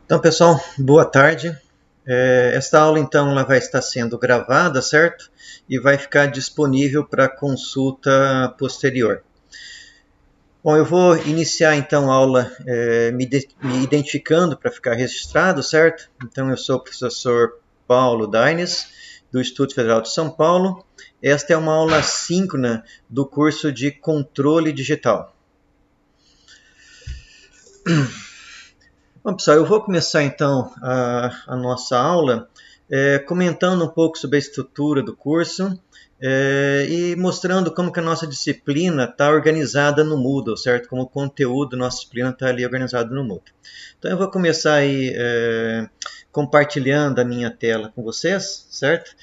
Então, pessoal, boa tarde. Esta aula, então, ela vai estar sendo gravada, certo? E vai ficar disponível para consulta posterior. Bom, eu vou iniciar, então, a aula me identificando para ficar registrado, certo? Então, eu sou o professor Paulo Daines, do Instituto Federal de São Paulo. Esta é uma aula síncrona do curso de Controle Digital. Bom, pessoal, eu vou começar então a nossa aula comentando um pouco sobre a estrutura do curso e mostrando como que a nossa disciplina está organizada no Moodle, certo? Como o conteúdo da nossa disciplina está ali organizado no Moodle. Então eu vou começar aí compartilhando a minha tela com vocês, certo?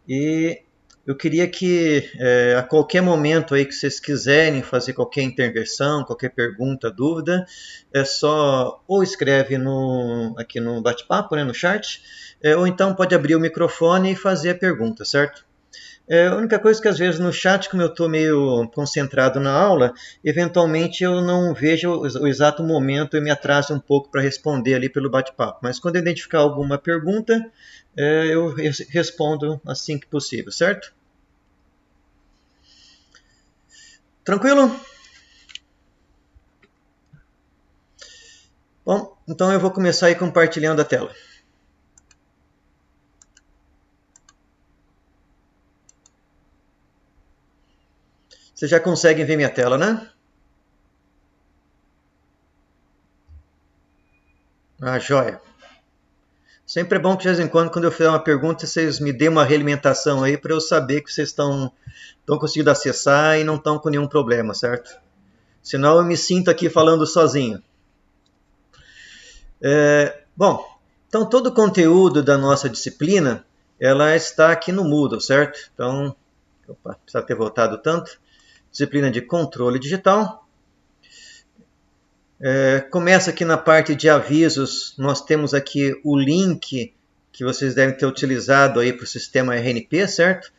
E eu queria que a qualquer momento aí que vocês quiserem fazer qualquer intervenção, qualquer pergunta, dúvida, é só ou escreve aqui no bate-papo, né, no chat, ou então pode abrir o microfone e fazer a pergunta, certo? A única coisa que às vezes no chat, como eu estou meio concentrado na aula, eventualmente eu não vejo o exato momento e me atraso um pouco para responder ali pelo bate-papo. Mas quando eu identificar alguma pergunta, eu respondo assim que possível, certo? Tranquilo? Bom, então eu vou começar aí compartilhando a tela. Vocês já conseguem ver minha tela, né? Ah, joia. Sempre é bom que de vez em quando eu fizer uma pergunta, vocês me dêem uma realimentação aí para eu saber que vocês estão conseguindo acessar e não estão com nenhum problema, certo? Senão eu me sinto aqui falando sozinho. Bom, então todo o conteúdo da nossa disciplina, ela está aqui no Moodle, certo? Então, precisava ter voltado tanto. Disciplina de controle digital. Começa aqui na parte de avisos, nós temos aqui o link que vocês devem ter utilizado aí para o sistema RNP, certo?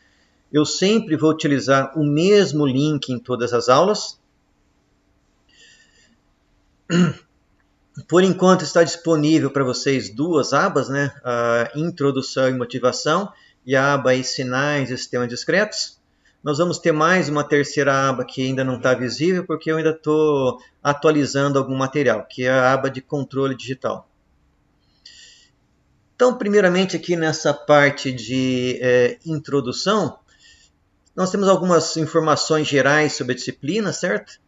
Eu sempre vou utilizar o mesmo link em todas as aulas. Por enquanto está disponível para vocês duas abas, né? A Introdução e Motivação e a aba aí, Sinais e Sistemas Discretos. Nós vamos ter mais uma terceira aba que ainda não está visível, porque eu ainda estou atualizando algum material, que é a aba de Controle Digital. Então, primeiramente aqui nessa parte de introdução, nós temos algumas informações gerais sobre a disciplina, certo?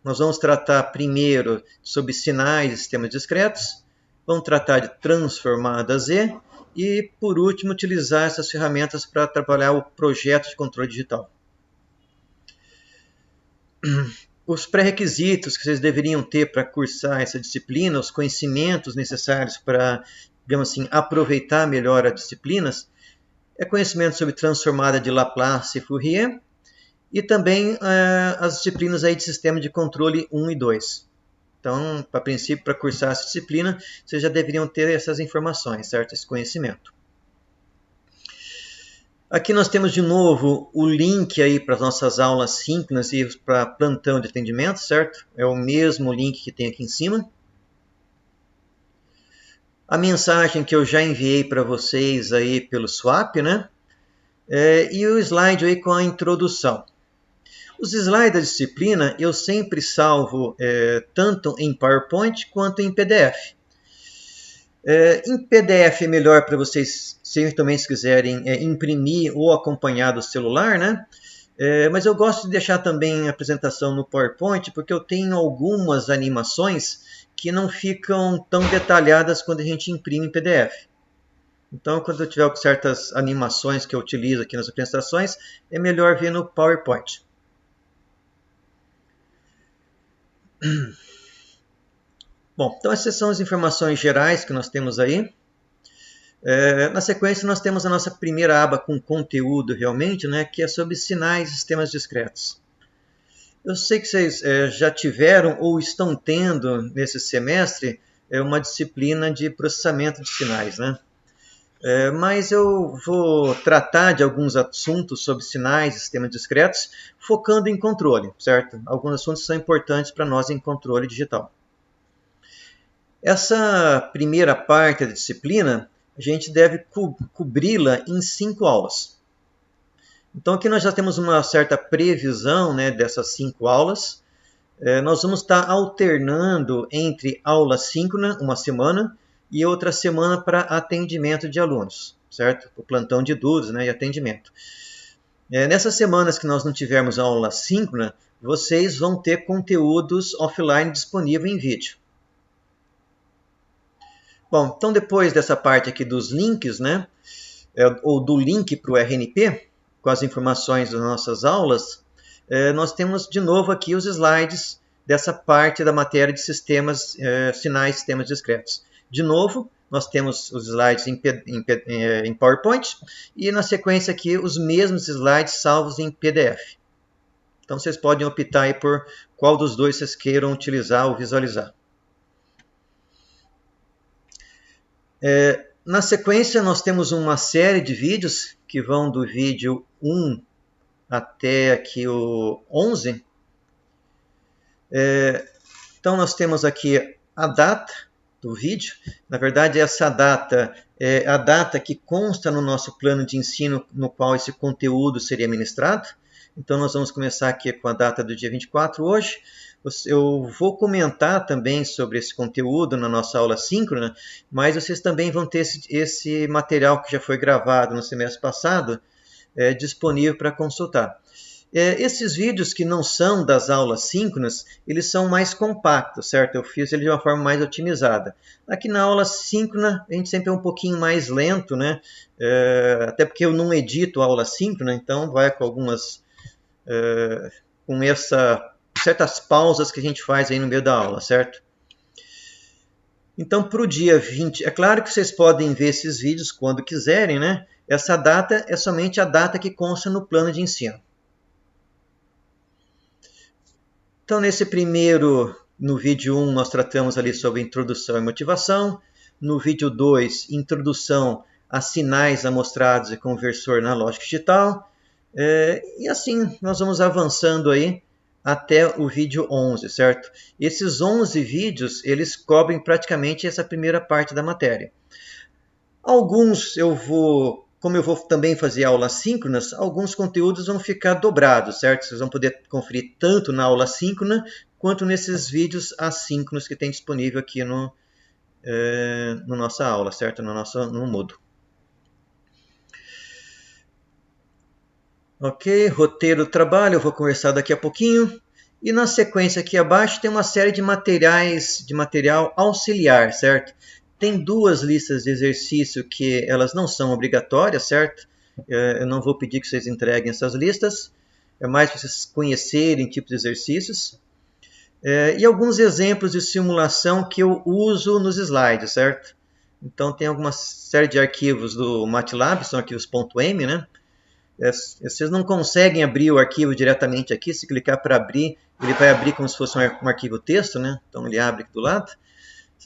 Nós vamos tratar primeiro sobre sinais e sistemas discretos, vamos tratar de transformada Z e, por último, utilizar essas ferramentas para trabalhar o projeto de controle digital. Os pré-requisitos que vocês deveriam ter para cursar essa disciplina, os conhecimentos necessários para, digamos assim, aproveitar melhor as disciplinas, é conhecimento sobre transformada de Laplace e Fourier, e também as disciplinas aí de sistema de controle 1 e 2. Então, a princípio, para cursar essa disciplina, vocês já deveriam ter essas informações, certo? Esse conhecimento. Aqui nós temos de novo o link aí para as nossas aulas síncronas e para plantão de atendimento, certo? É o mesmo link que tem aqui em cima. A mensagem que eu já enviei para vocês aí pelo Swap, né? E o slide aí com a introdução. Os slides da disciplina eu sempre salvo tanto em PowerPoint quanto em PDF. Em PDF é melhor para vocês, se também quiserem imprimir ou acompanhar do celular, né? Mas eu gosto de deixar também a apresentação no PowerPoint, porque eu tenho algumas animações que não ficam tão detalhadas quando a gente imprime em PDF. Então, quando eu tiver certas animações que eu utilizo aqui nas apresentações, é melhor ver no PowerPoint. Bom, então essas são as informações gerais que nós temos aí. Na sequência, nós temos a nossa primeira aba com conteúdo realmente, né, que é sobre sinais e sistemas discretos. Eu sei que vocês já tiveram ou estão tendo nesse semestre uma disciplina de processamento de sinais, né? Mas eu vou tratar de alguns assuntos sobre sinais e sistemas discretos, focando em controle, certo? Alguns assuntos são importantes para nós em controle digital. Essa primeira parte da disciplina, a gente deve cobri-la em 5 aulas. Então aqui nós já temos uma certa previsão, né, dessas 5 aulas. Nós vamos estar alternando entre aula síncrona, uma semana, e outra semana para atendimento de alunos, certo? O plantão de dúvidas, né, e atendimento. Nessas semanas que nós não tivermos aula síncrona, vocês vão ter conteúdos offline disponível em vídeo. Bom, então depois dessa parte aqui dos links, né, ou do link para o RNP, com as informações das nossas aulas, nós temos de novo aqui os slides dessa parte da matéria de sistemas, sinais, sistemas discretos. De novo, nós temos os slides em PowerPoint e na sequência aqui os mesmos slides salvos em PDF. Então vocês podem optar aí por qual dos dois vocês queiram utilizar ou visualizar. Na sequência, nós temos uma série de vídeos que vão do vídeo 1 até aqui o 11. Então, nós temos aqui a data do vídeo. Na verdade, essa data é a data que consta no nosso plano de ensino no qual esse conteúdo seria ministrado. Então, nós vamos começar aqui com a data do dia 24 hoje. Eu vou comentar também sobre esse conteúdo na nossa aula síncrona, mas vocês também vão ter esse material que já foi gravado no semestre passado disponível para consultar. Esses vídeos que não são das aulas síncronas, eles são mais compactos, certo? Eu fiz ele de uma forma mais otimizada. Aqui na aula síncrona, a gente sempre é um pouquinho mais lento, né? Até porque eu não edito a aula síncrona, então vai com algumas... com certas pausas que a gente faz aí no meio da aula, certo? Então, para o dia 20, é claro que vocês podem ver esses vídeos quando quiserem, né? Essa data é somente a data que consta no plano de ensino. Então, nesse primeiro, no vídeo 1, nós tratamos ali sobre introdução e motivação. No vídeo 2, introdução a sinais amostrados e conversor na lógica digital. E assim, nós vamos avançando aí até o vídeo 11, certo? Esses 11 vídeos, eles cobrem praticamente essa primeira parte da matéria. Alguns como eu vou também fazer aulas síncronas, alguns conteúdos vão ficar dobrados, certo? Vocês vão poder conferir tanto na aula síncrona, quanto nesses vídeos assíncronos que tem disponível aqui no nossa aula, certo? No Moodle. Ok, roteiro do trabalho, eu vou conversar daqui a pouquinho. E na sequência aqui abaixo tem uma série de material auxiliar, certo? Tem 2 listas de exercício que elas não são obrigatórias, certo? Eu não vou pedir que vocês entreguem essas listas. É mais para vocês conhecerem tipos de exercícios. E alguns exemplos de simulação que eu uso nos slides, certo? Então tem alguma série de arquivos do MATLAB, são arquivos .m, né? Vocês não conseguem abrir o arquivo diretamente aqui. Se clicar para abrir, ele vai abrir como se fosse um arquivo texto, né? Então ele abre aqui do lado.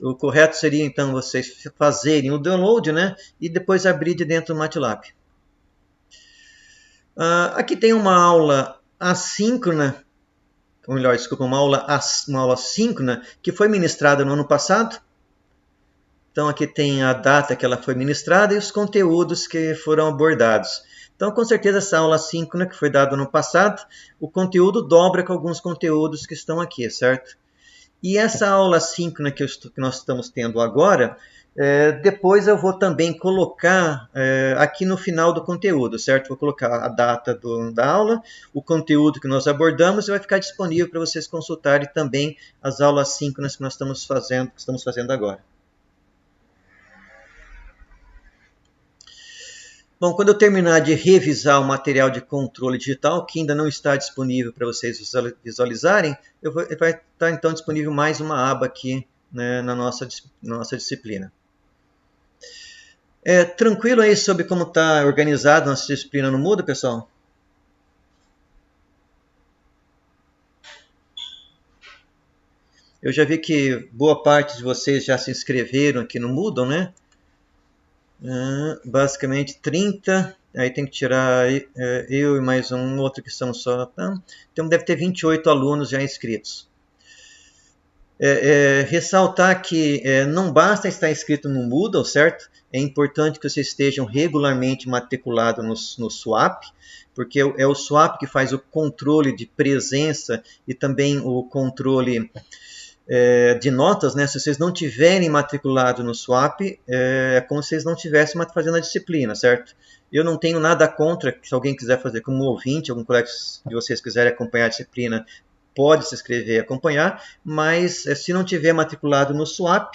O correto seria então vocês fazerem o download, né? E depois abrir de dentro do MATLAB. Aqui tem uma aula assíncrona, ou melhor, desculpa, uma aula síncrona que foi ministrada no ano passado. Então aqui tem a data que ela foi ministrada e os conteúdos que foram abordados. Então, com certeza, essa aula síncrona que foi dada no passado, o conteúdo dobra com alguns conteúdos que estão aqui, certo? E essa aula síncrona que nós estamos tendo agora, depois eu vou também colocar aqui no final do conteúdo, certo? Vou colocar a data da aula, o conteúdo que nós abordamos e vai ficar disponível para vocês consultarem também as aulas síncronas que nós estamos fazendo agora. Bom, quando eu terminar de revisar o material de controle digital, que ainda não está disponível para vocês visualizarem, vai estar então disponível mais uma aba aqui, né, na nossa disciplina. Tranquilo aí sobre como está organizada a nossa disciplina no Moodle, pessoal? Eu já vi que boa parte de vocês já se inscreveram aqui no Moodle, né? Basicamente 30, aí tem que tirar eu e mais um outro que são só... Então deve ter 28 alunos já inscritos. Ressaltar que não basta estar inscrito no Moodle, certo? É importante que vocês estejam regularmente matriculados no SWAP, porque é o SWAP que faz o controle de presença e também o controle de notas, né? Se vocês não tiverem matriculado no SWAP, é como se vocês não estivessem fazendo a disciplina, certo? Eu não tenho nada contra, se alguém quiser fazer como ouvinte, algum colega de vocês quiserem acompanhar a disciplina, pode se inscrever e acompanhar, mas se não tiver matriculado no SWAP,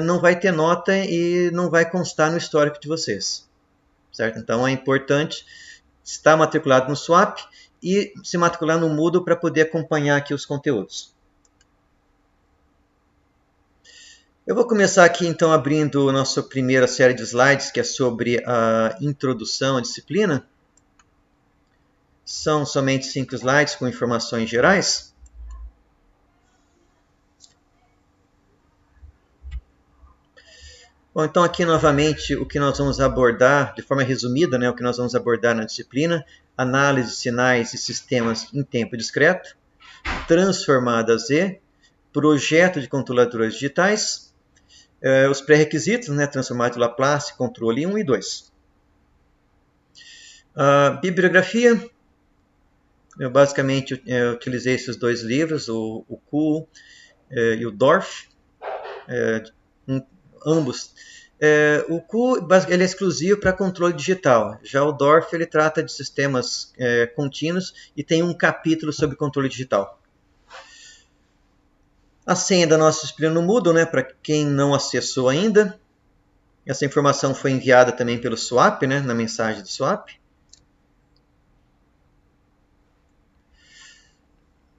não vai ter nota e não vai constar no histórico de vocês, certo? Então é importante estar matriculado no SWAP e se matricular no Moodle para poder acompanhar aqui os conteúdos. Eu vou começar aqui então abrindo a nossa primeira série de slides, que é sobre a introdução à disciplina. São somente 5 slides com informações gerais. Bom, então aqui novamente o que nós vamos abordar, de forma resumida, né, o que nós vamos abordar na disciplina: análise de sinais e sistemas em tempo discreto, transformada Z, projeto de controladores digitais, os pré-requisitos, né, transformado de Laplace, controle 1 e 2. Bibliografia, eu basicamente utilizei esses 2 livros, o Kuhl e o Dorff, ambos. O Kuhl ele é exclusivo para controle digital, já o Dorff ele trata de sistemas contínuos e tem um capítulo sobre controle digital. A senha da nossa disciplina no Moodle, né, para quem não acessou ainda. Essa informação foi enviada também pelo SWAP, né, na mensagem do SWAP.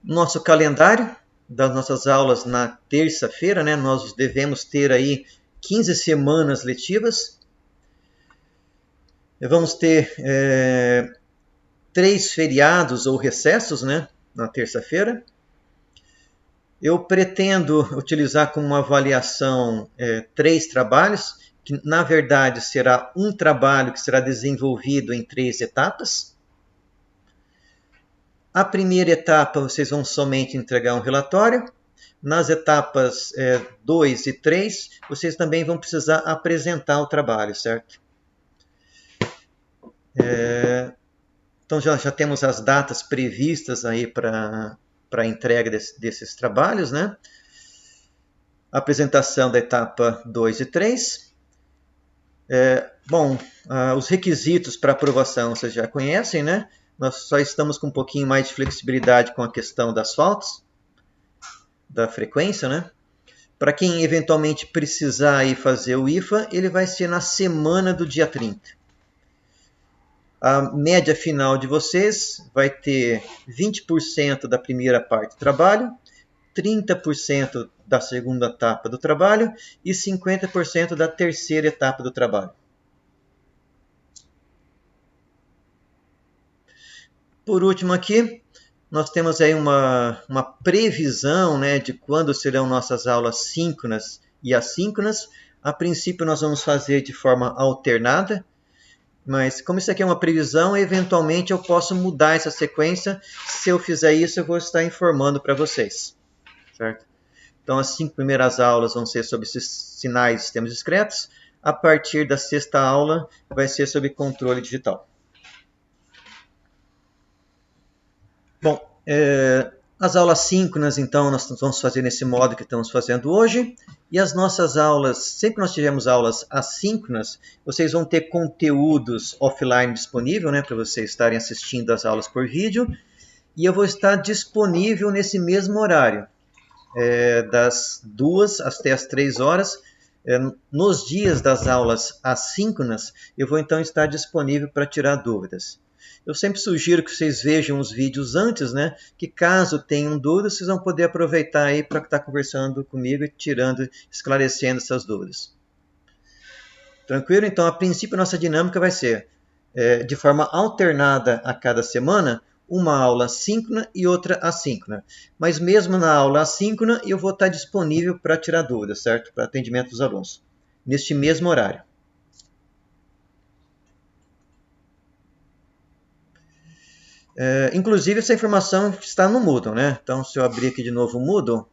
Nosso calendário das nossas aulas na terça-feira, né, nós devemos ter aí 15 semanas letivas. Vamos ter 3 feriados ou recessos, né, na terça-feira. Eu pretendo utilizar como avaliação 3 trabalhos, que na verdade será um trabalho que será desenvolvido em 3 etapas. A primeira etapa vocês vão somente entregar um relatório. Nas etapas 2 e 3, vocês também vão precisar apresentar o trabalho, certo? Então já temos as datas previstas aí para a entrega desses trabalhos, né? Apresentação da etapa 2 e 3. Os requisitos para aprovação vocês já conhecem, né? Nós só estamos com um pouquinho mais de flexibilidade com a questão das faltas, da frequência, né? Para quem eventualmente precisar ir fazer o IFA, ele vai ser na semana do dia 30. A média final de vocês vai ter 20% da primeira parte do trabalho, 30% da segunda etapa do trabalho e 50% da terceira etapa do trabalho. Por último aqui, nós temos aí uma previsão, né, de quando serão nossas aulas síncronas e assíncronas. A princípio nós vamos fazer de forma alternada, mas como isso aqui é uma previsão, eventualmente eu posso mudar essa sequência. Se eu fizer isso, eu vou estar informando para vocês, certo? Então as 5 primeiras aulas vão ser sobre sinais e sistemas discretos. A partir da 6ª aula vai ser sobre controle digital. Bom, as aulas síncronas, então, nós vamos fazer nesse modo que estamos fazendo hoje. E as nossas aulas, sempre que nós tivermos aulas assíncronas, vocês vão ter conteúdos offline disponível, né, para vocês estarem assistindo as aulas por vídeo. E eu vou estar disponível nesse mesmo horário, das 2 até as 3 horas. Nos dias das aulas assíncronas, eu vou então estar disponível para tirar dúvidas. Eu sempre sugiro que vocês vejam os vídeos antes, né? Que caso tenham dúvidas, vocês vão poder aproveitar aí para estar conversando comigo e esclarecendo essas dúvidas. Tranquilo? Então, a princípio, a nossa dinâmica vai ser de forma alternada a cada semana, uma aula síncrona e outra assíncrona. Mas mesmo na aula assíncrona, eu vou estar disponível para tirar dúvidas, certo? Para atendimento dos alunos, neste mesmo horário. Inclusive, essa informação está no Moodle, né? Então, se eu abrir aqui de novo o Moodle,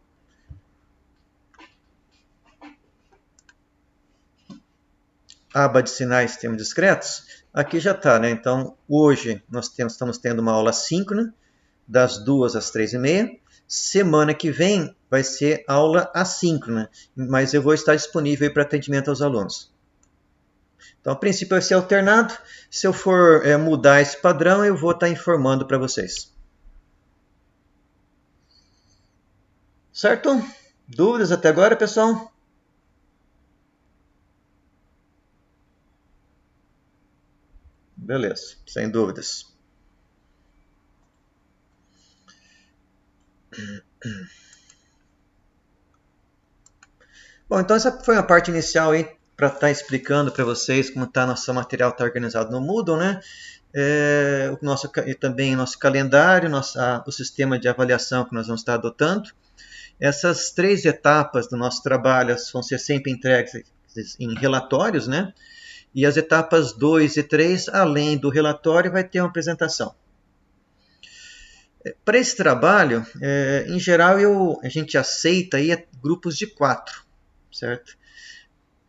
aba de sinais termos discretos, aqui já está, né? Então, hoje nós estamos tendo uma aula síncrona, das 2 às 3h30. Semana que vem vai ser aula assíncrona, mas eu vou estar disponível para atendimento aos alunos. Então, a princípio vai ser alternado. Se eu for mudar esse padrão, eu vou estar informando para vocês. Certo? Dúvidas até agora, pessoal? Beleza, sem dúvidas. Bom, então essa foi a parte inicial aí para estar explicando para vocês como nosso material está organizado no Moodle, né? Também o nosso calendário, o sistema de avaliação que nós vamos estar adotando. Essas 3 etapas do nosso trabalho vão ser sempre entregues em relatórios, né? E as etapas 2 e 3, além do relatório, vai ter uma apresentação. Para esse trabalho, em geral, a gente aceita aí grupos de 4, certo?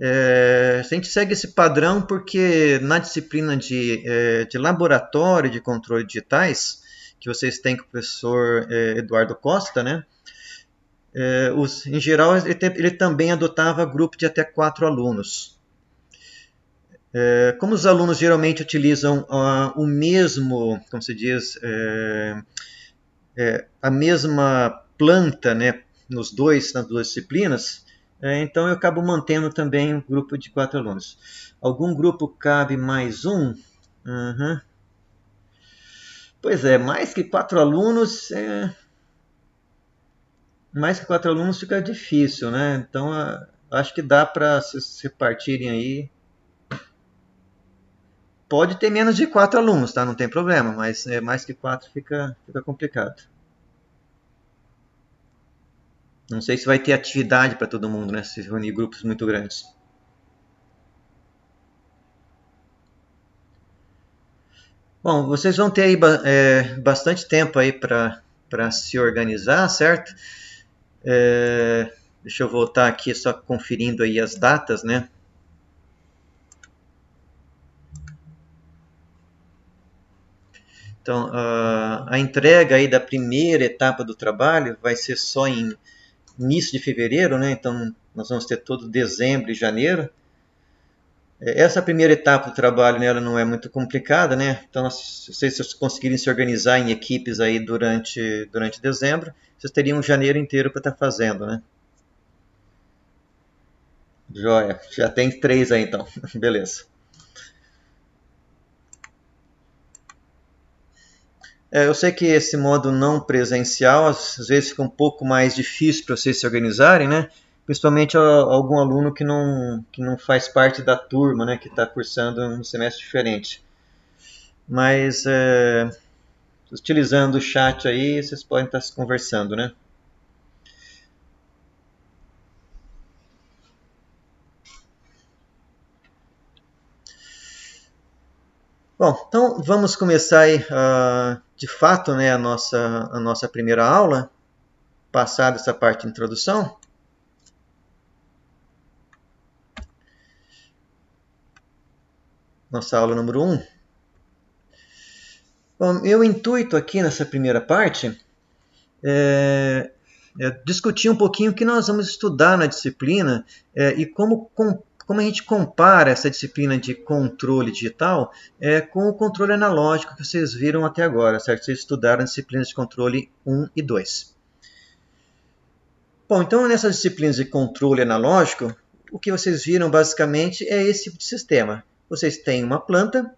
A gente segue esse padrão porque na disciplina de laboratório de controle de digitais, que vocês têm com o professor Eduardo Costa, né? Em geral, ele também adotava grupo de até 4 alunos. Como os alunos geralmente utilizam o mesmo, como se diz, a mesma planta, né, nas 2 disciplinas, então eu acabo mantendo também um grupo de 4 alunos. Algum grupo cabe mais um? Uhum. Pois é, mais que 4 alunos, fica difícil, né? Então acho que dá para se repartirem aí. Pode ter menos de 4 alunos, tá? Não tem problema, mas mais que 4 fica complicado. Não sei se vai ter atividade para todo mundo, né? Se reunir grupos muito grandes. Bom, vocês vão ter aí bastante tempo aí para se organizar, certo? Deixa eu voltar aqui só conferindo aí as datas, né? Então, a entrega aí da primeira etapa do trabalho vai ser só em início de fevereiro, né? Então, nós vamos ter todo dezembro e janeiro. Essa primeira etapa do trabalho, né, ela não é muito complicada, né? Então, se vocês conseguirem se organizar em equipes aí durante dezembro, vocês teriam um janeiro inteiro para estar fazendo, né? Joia, já tem 3 aí então, beleza. Eu sei que esse modo não presencial às vezes fica um pouco mais difícil para vocês se organizarem, né? Principalmente algum aluno que não faz parte da turma, né? Que está cursando um semestre diferente. Mas utilizando o chat aí, vocês podem estar se conversando, né? Bom, então vamos começar aí, de fato, né, a nossa primeira aula, passada essa parte de introdução. Nossa aula número 1. Bom, meu intuito aqui nessa primeira parte é discutir um pouquinho o que nós vamos estudar na disciplina e como a gente compara essa disciplina de controle digital com o controle analógico que vocês viram até agora, certo? Vocês estudaram as disciplinas de controle 1 e 2. Bom, então nessas disciplinas de controle analógico, o que vocês viram basicamente é esse tipo de sistema. Vocês têm uma planta,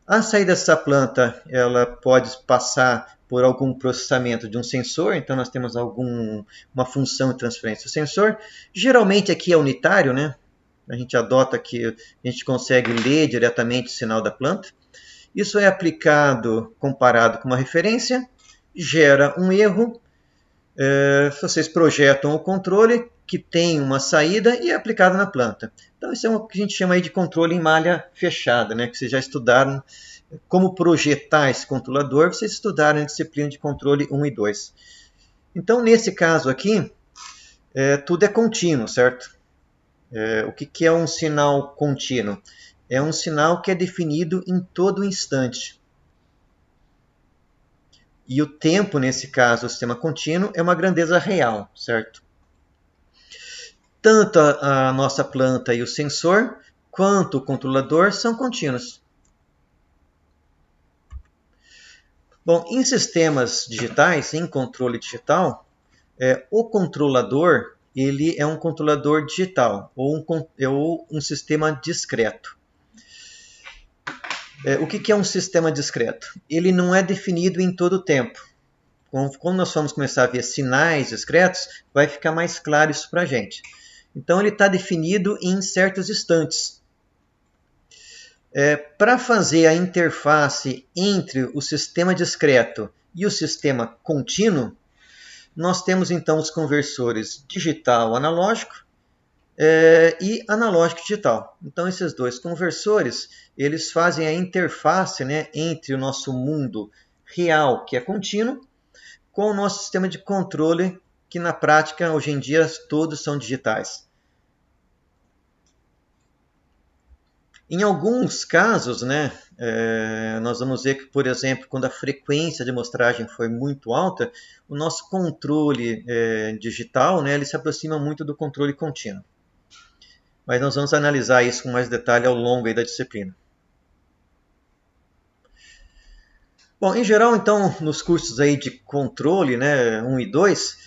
a saída dessa planta ela pode passar por algum processamento de um sensor, então nós temos uma função de transferência do sensor. Geralmente aqui é unitário, né? A gente adota que a gente consegue ler diretamente o sinal da planta. Isso é aplicado, comparado com uma referência, gera um erro. Vocês projetam o controle que tem uma saída e é aplicado na planta. Então isso é o que a gente chama aí de controle em malha fechada, né? Que vocês já estudaram como projetar esse controlador, vocês estudaram a disciplina de controle 1 e 2. Então nesse caso aqui, tudo é contínuo, certo? O que é um sinal contínuo? É um sinal que é definido em todo instante. E o tempo, nesse caso, o sistema contínuo, é uma grandeza real, certo? Tanto a nossa planta e o sensor, quanto o controlador são contínuos. Bom, em sistemas digitais, em controle digital, o controlador ele é um controlador digital ou um sistema discreto. O que é um sistema discreto? Ele não é definido em todo o tempo. Quando nós vamos começar a ver sinais discretos, vai ficar mais claro isso para a gente. Então, ele está definido em certos instantes. Para fazer a interface entre o sistema discreto e o sistema contínuo, nós temos então os conversores digital-analógico e analógico-digital. Então, esses dois conversores, eles fazem a interface, né, entre o nosso mundo real, que é contínuo, com o nosso sistema de controle, que na prática, hoje em dia, todos são digitais. Em alguns casos, né, nós vamos ver que, por exemplo, quando a frequência de amostragem foi muito alta, o nosso controle digital, né, ele se aproxima muito do controle contínuo. Mas nós vamos analisar isso com mais detalhe ao longo aí da disciplina. Bom, em geral, então, nos cursos aí de controle, né, 1 e 2,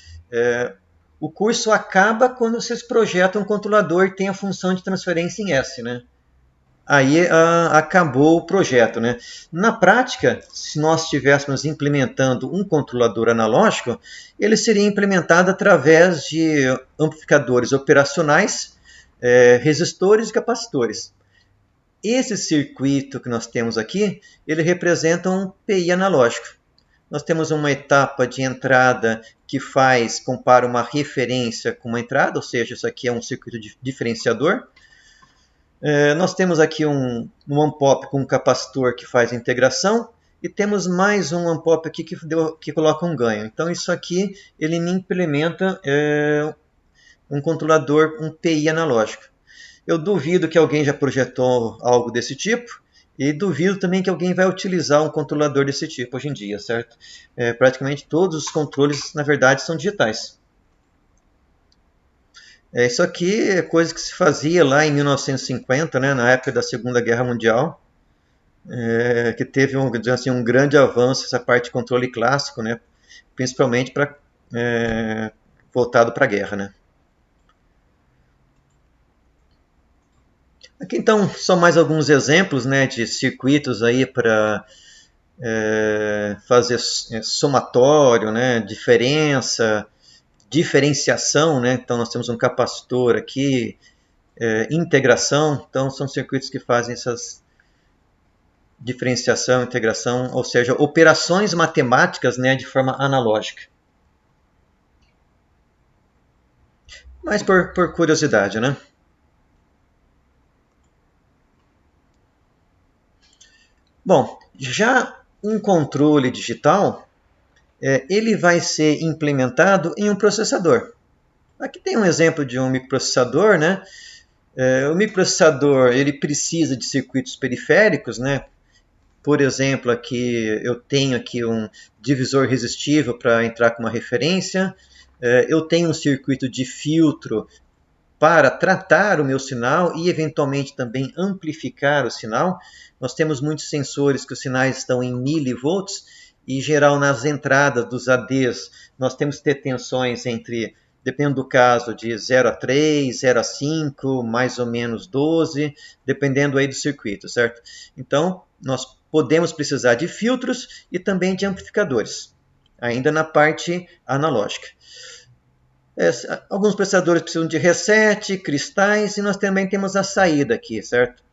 o curso acaba quando vocês projetam um controlador e tem a função de transferência em S, né? Aí acabou o projeto, né? Na prática, se nós estivéssemos implementando um controlador analógico, ele seria implementado através de amplificadores operacionais, resistores e capacitores. Esse circuito que nós temos aqui, ele representa um PI analógico. Nós temos uma etapa de entrada que compara uma referência com uma entrada, ou seja, isso aqui é um circuito diferenciador. Nós temos aqui um AMPOP com um capacitor que faz a integração e temos mais um AMPOP aqui que coloca um ganho. Então isso aqui ele implementa um controlador, um PI analógico. Eu duvido que alguém já projetou algo desse tipo e duvido também que alguém vai utilizar um controlador desse tipo hoje em dia, certo? Praticamente todos os controles, na verdade, são digitais. Isso aqui é coisa que se fazia lá em 1950, né, na época da Segunda Guerra Mundial, que teve um grande avanço essa parte de controle clássico, né, principalmente voltado para a guerra. Né. Aqui então são mais alguns exemplos, né, de circuitos aí para fazer somatório, né, diferenciação, né? Então nós temos um capacitor aqui, integração, então são circuitos que fazem essas diferenciação, integração, ou seja, operações matemáticas, né, de forma analógica. Mas por curiosidade, né? Bom, já um controle digital, ele vai ser implementado em um processador. Aqui tem um exemplo de um microprocessador, né? O microprocessador ele precisa de circuitos periféricos, né? Por exemplo, aqui eu tenho aqui um divisor resistível para entrar com uma referência. Eu tenho um circuito de filtro para tratar o meu sinal e eventualmente também amplificar o sinal. Nós temos muitos sensores que os sinais estão em milivolts e, em geral, nas entradas dos ADs, nós temos que ter tensões entre, dependendo do caso, de 0 a 3, 0 a 5, mais ou menos 12, dependendo aí do circuito, certo? Então, nós podemos precisar de filtros e também de amplificadores, ainda na parte analógica. Alguns processadores precisam de reset, cristais, e nós também temos a saída aqui, certo?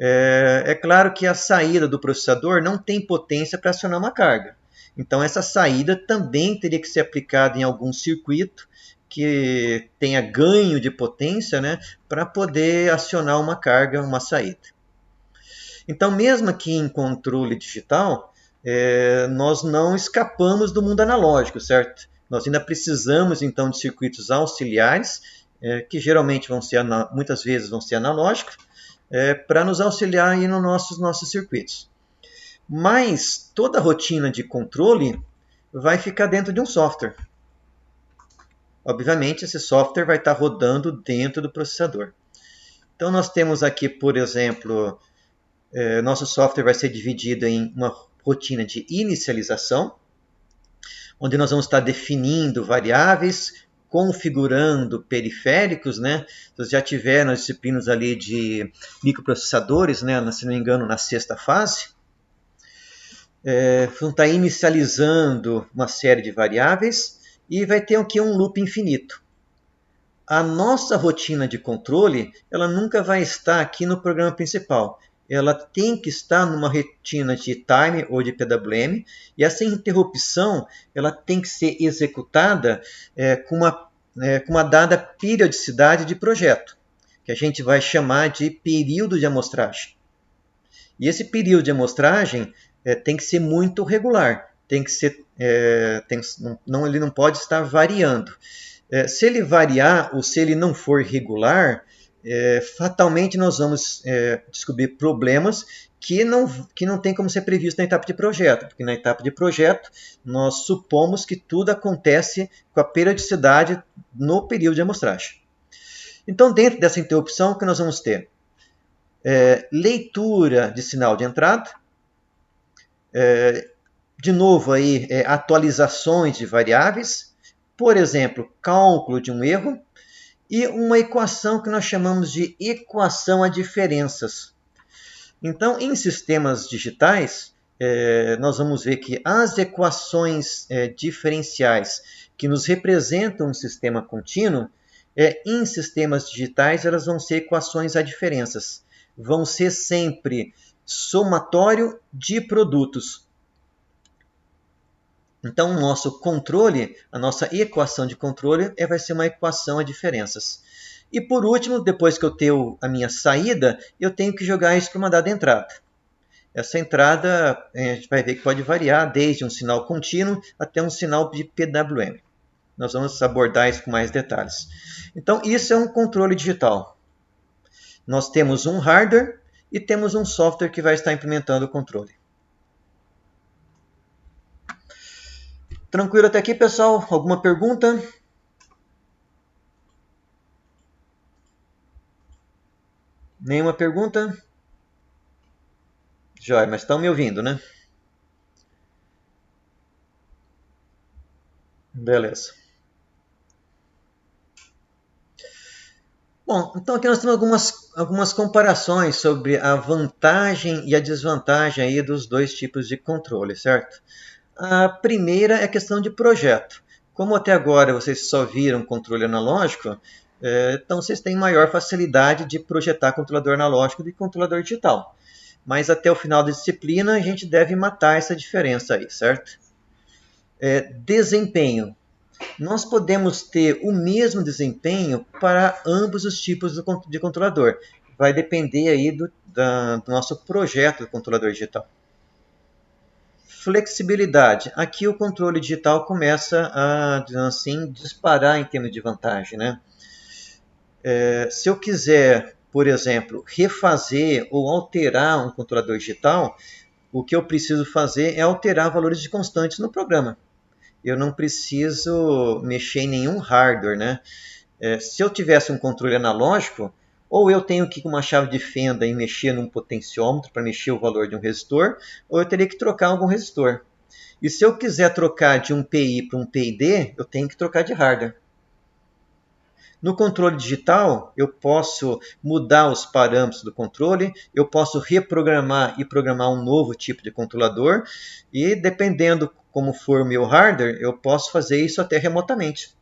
É claro que a saída do processador não tem potência para acionar uma carga. Então essa saída também teria que ser aplicada em algum circuito que tenha ganho de potência, né, para poder acionar uma carga, uma saída. Então mesmo aqui em controle digital, nós não escapamos do mundo analógico, certo? Nós ainda precisamos então de circuitos auxiliares que geralmente muitas vezes vão ser analógicos, para nos auxiliar aí nos nossos circuitos. Mas toda a rotina de controle vai ficar dentro de um software. Obviamente, esse software vai estar rodando dentro do processador. Então, nós temos aqui, por exemplo, nosso software vai ser dividido em uma rotina de inicialização, onde nós vamos estar definindo variáveis, configurando periféricos, né? Vocês já tiveram as disciplinas ali de microprocessadores, né? Se não me engano, na 6ª fase. Vão estar inicializando uma série de variáveis e vai ter aqui um loop infinito. A nossa rotina de controle, ela nunca vai estar aqui no programa principal. Ela tem que estar numa rotina de time ou de PWM, e essa interrupção ela tem que ser executada com uma dada periodicidade de projeto, que a gente vai chamar de período de amostragem. E esse período de amostragem tem que ser muito regular, tem que ser, ele não pode estar variando. Se ele variar ou se ele não for regular, fatalmente nós vamos descobrir problemas que não tem como ser previsto na etapa de projeto, porque na etapa de projeto nós supomos que tudo acontece com a periodicidade no período de amostragem. Então, dentro dessa interrupção, o que nós vamos ter? Leitura de sinal de entrada, de novo aí, atualizações de variáveis, por exemplo, cálculo de um erro, e uma equação que nós chamamos de equação a diferenças. Então, em sistemas digitais, nós vamos ver que as equações diferenciais que nos representam um sistema contínuo, em sistemas digitais elas vão ser equações a diferenças. Vão ser sempre somatório de produtos. Então, o nosso controle, a nossa equação de controle, vai ser uma equação a diferenças. E por último, depois que eu tenho a minha saída, eu tenho que jogar isso para uma dada entrada. Essa entrada, a gente vai ver que pode variar desde um sinal contínuo até um sinal de PWM. Nós vamos abordar isso com mais detalhes. Então, isso é um controle digital. Nós temos um hardware e temos um software que vai estar implementando o controle. Tranquilo até aqui, pessoal? Alguma pergunta? Nenhuma pergunta? Jóia, mas estão me ouvindo, né? Beleza. Bom, então aqui nós temos algumas comparações sobre a vantagem e a desvantagem aí dos dois tipos de controle, certo? A primeira é a questão de projeto. Como até agora vocês só viram controle analógico, então vocês têm maior facilidade de projetar controlador analógico do que controlador digital. Mas até o final da disciplina a gente deve matar essa diferença aí, certo? Desempenho. Nós podemos ter o mesmo desempenho para ambos os tipos de controlador. Vai depender aí do nosso projeto de controlador digital. Flexibilidade. Aqui o controle digital começa a, digamos assim, disparar em termos de vantagem, né? Se eu quiser, por exemplo, refazer ou alterar um controlador digital, o que eu preciso fazer é alterar valores de constantes no programa. Eu não preciso mexer em nenhum hardware, né? Se eu tivesse um controle analógico, ou eu tenho que ir com uma chave de fenda e mexer num potenciômetro para mexer o valor de um resistor, ou eu teria que trocar algum resistor. E se eu quiser trocar de um PI para um PID, eu tenho que trocar de hardware. No controle digital, eu posso mudar os parâmetros do controle, eu posso reprogramar e programar um novo tipo de controlador, e dependendo como for o meu hardware, eu posso fazer isso até remotamente.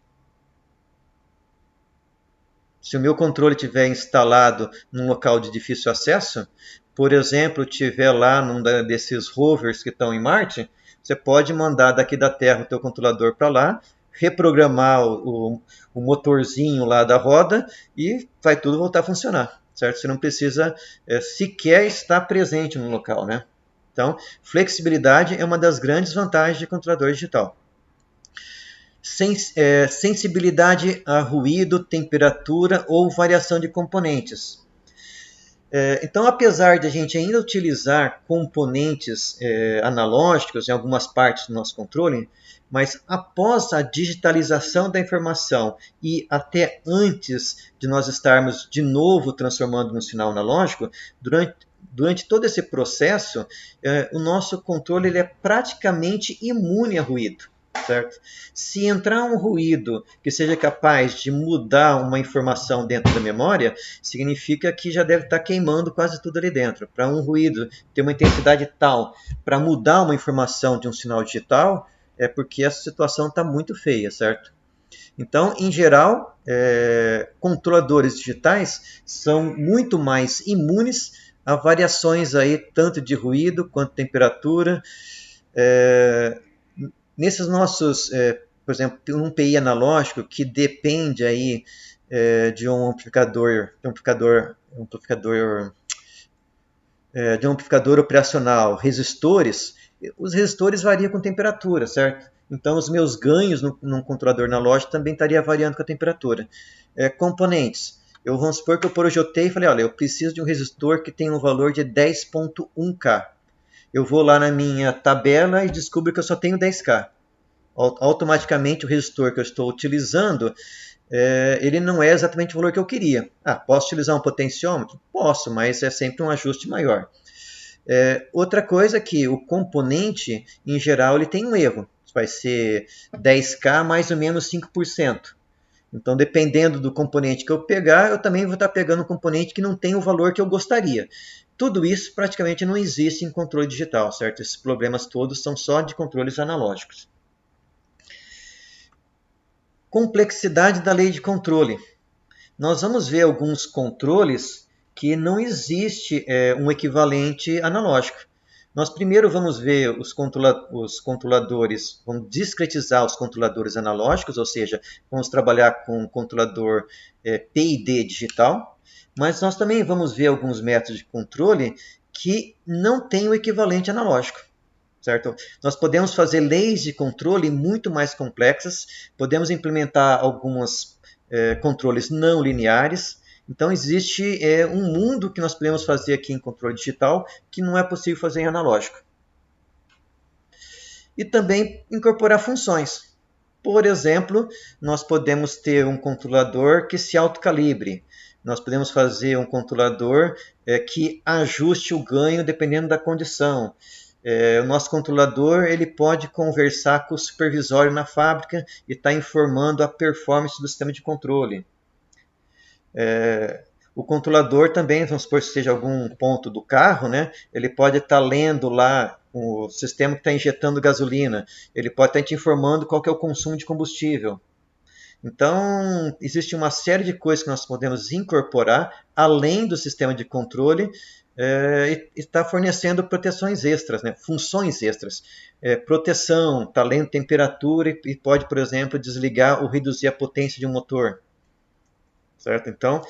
Se o meu controle estiver instalado num local de difícil acesso, por exemplo, estiver lá num desses rovers que estão em Marte, você pode mandar daqui da Terra o teu controlador para lá, reprogramar o motorzinho lá da roda e vai tudo voltar a funcionar, certo? Você não precisa sequer estar presente no local, né? Então, flexibilidade é uma das grandes vantagens de controlador digital. sensibilidade a ruído, temperatura ou variação de componentes. Então, apesar de a gente ainda utilizar componentes analógicos em algumas partes do nosso controle, mas após a digitalização da informação e até antes de nós estarmos de novo transformando no sinal analógico, durante todo esse processo, o nosso controle ele é praticamente imune a ruído. Certo? Se entrar um ruído que seja capaz de mudar uma informação dentro da memória, significa que já deve estar queimando quase tudo ali dentro. Para um ruído ter uma intensidade tal para mudar uma informação de um sinal digital, é porque essa situação está muito feia, certo? Então, em geral, controladores digitais são muito mais imunes a variações aí, tanto de ruído quanto temperatura. Nesses nossos, por exemplo, um PI analógico que depende aí de um amplificador operacional, resistores, os resistores variam com temperatura, certo? Então, os meus ganhos num controlador analógico também estaria variando com a temperatura. Componentes. Vamos supor que eu projotei e falei, olha, eu preciso de um resistor que tenha um valor de 10.1K. Eu vou lá na minha tabela e descubro que eu só tenho 10K. Automaticamente o resistor que eu estou utilizando, ele não é exatamente o valor que eu queria. Posso utilizar um potenciômetro? Posso, mas é sempre um ajuste maior. Outra coisa é que o componente, em geral, ele tem um erro. Vai ser 10K mais ou menos 5%. Então, dependendo do componente que eu pegar, eu também vou estar pegando um componente que não tem o valor que eu gostaria. Tudo isso praticamente não existe em controle digital, certo? Esses problemas todos são só de controles analógicos. Complexidade da lei de controle. Nós vamos ver alguns controles que não existe um equivalente analógico. Nós primeiro vamos ver os controladores, vamos discretizar os controladores analógicos, ou seja, vamos trabalhar com um controlador PID digital, mas nós também vamos ver alguns métodos de controle que não têm o equivalente analógico. Certo? Nós podemos fazer leis de controle muito mais complexas, podemos implementar alguns controles não lineares. Então, existe um mundo que nós podemos fazer aqui em controle digital que não é possível fazer em analógico. E também incorporar funções. Por exemplo, nós podemos ter um controlador que se autocalibre. Nós podemos fazer um controlador que ajuste o ganho dependendo da condição. O nosso controlador ele pode conversar com o supervisório na fábrica e estar informando a performance do sistema de controle. O controlador também, vamos supor que seja algum ponto do carro, né? Ele pode estar lendo lá o sistema que está injetando gasolina, ele pode estar te informando qual que é o consumo de combustível. Então, existe uma série de coisas que nós podemos incorporar além do sistema de controle e está fornecendo proteções extras, né? Funções extras. Proteção, está lendo temperatura e pode, por exemplo, desligar ou reduzir a potência de um motor. Certo? Então,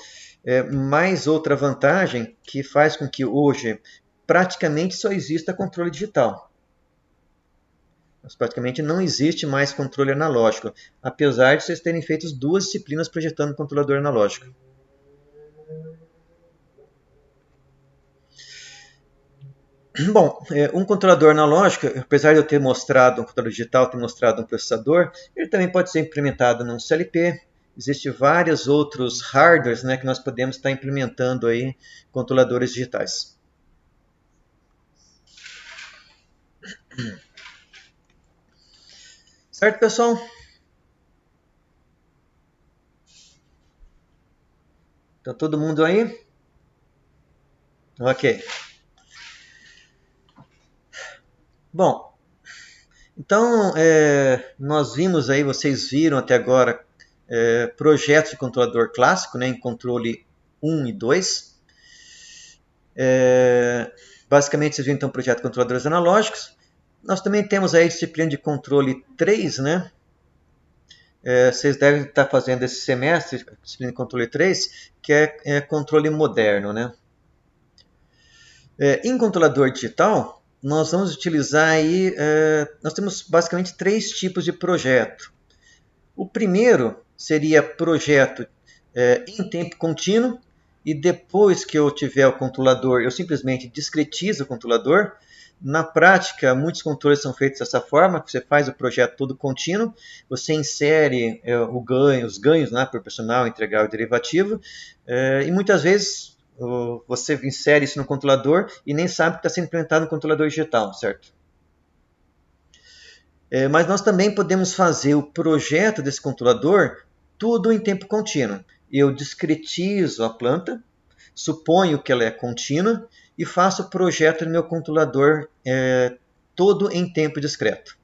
mais outra vantagem que faz com que hoje praticamente só exista controle digital. Mas praticamente não existe mais controle analógico, apesar de vocês terem feito 2 disciplinas projetando controlador analógico. Bom, um controlador analógico, apesar de eu ter mostrado um controlador digital, ter mostrado um processador, ele também pode ser implementado num CLP. Existem vários outros hardwares, né, que nós podemos estar implementando aí controladores digitais. Certo, pessoal? Tá todo mundo aí? Ok. Bom, então nós vimos aí, vocês viram até agora projetos de controlador clássico, né, em controle 1 e 2. Basicamente, vocês viram então o projeto de controladores analógicos. Nós também temos aí a disciplina de controle 3, né? Vocês devem estar fazendo esse semestre, disciplina de controle 3, que é controle moderno, né? Em controlador digital, nós vamos utilizar aí, nós temos basicamente 3 tipos de projeto. O primeiro seria projeto em tempo contínuo, e depois que eu tiver o controlador, eu simplesmente discretizo o controlador. Na prática, muitos controles são feitos dessa forma, que você faz o projeto todo contínuo, você insere os ganhos, né, proporcional, integral e derivativo, e muitas vezes você insere isso no controlador e nem sabe que está sendo implementado no controlador digital, certo? Mas nós também podemos fazer o projeto desse controlador tudo em tempo contínuo. Eu discretizo a planta, suponho que ela é contínua e faço o projeto do meu controlador todo em tempo discreto.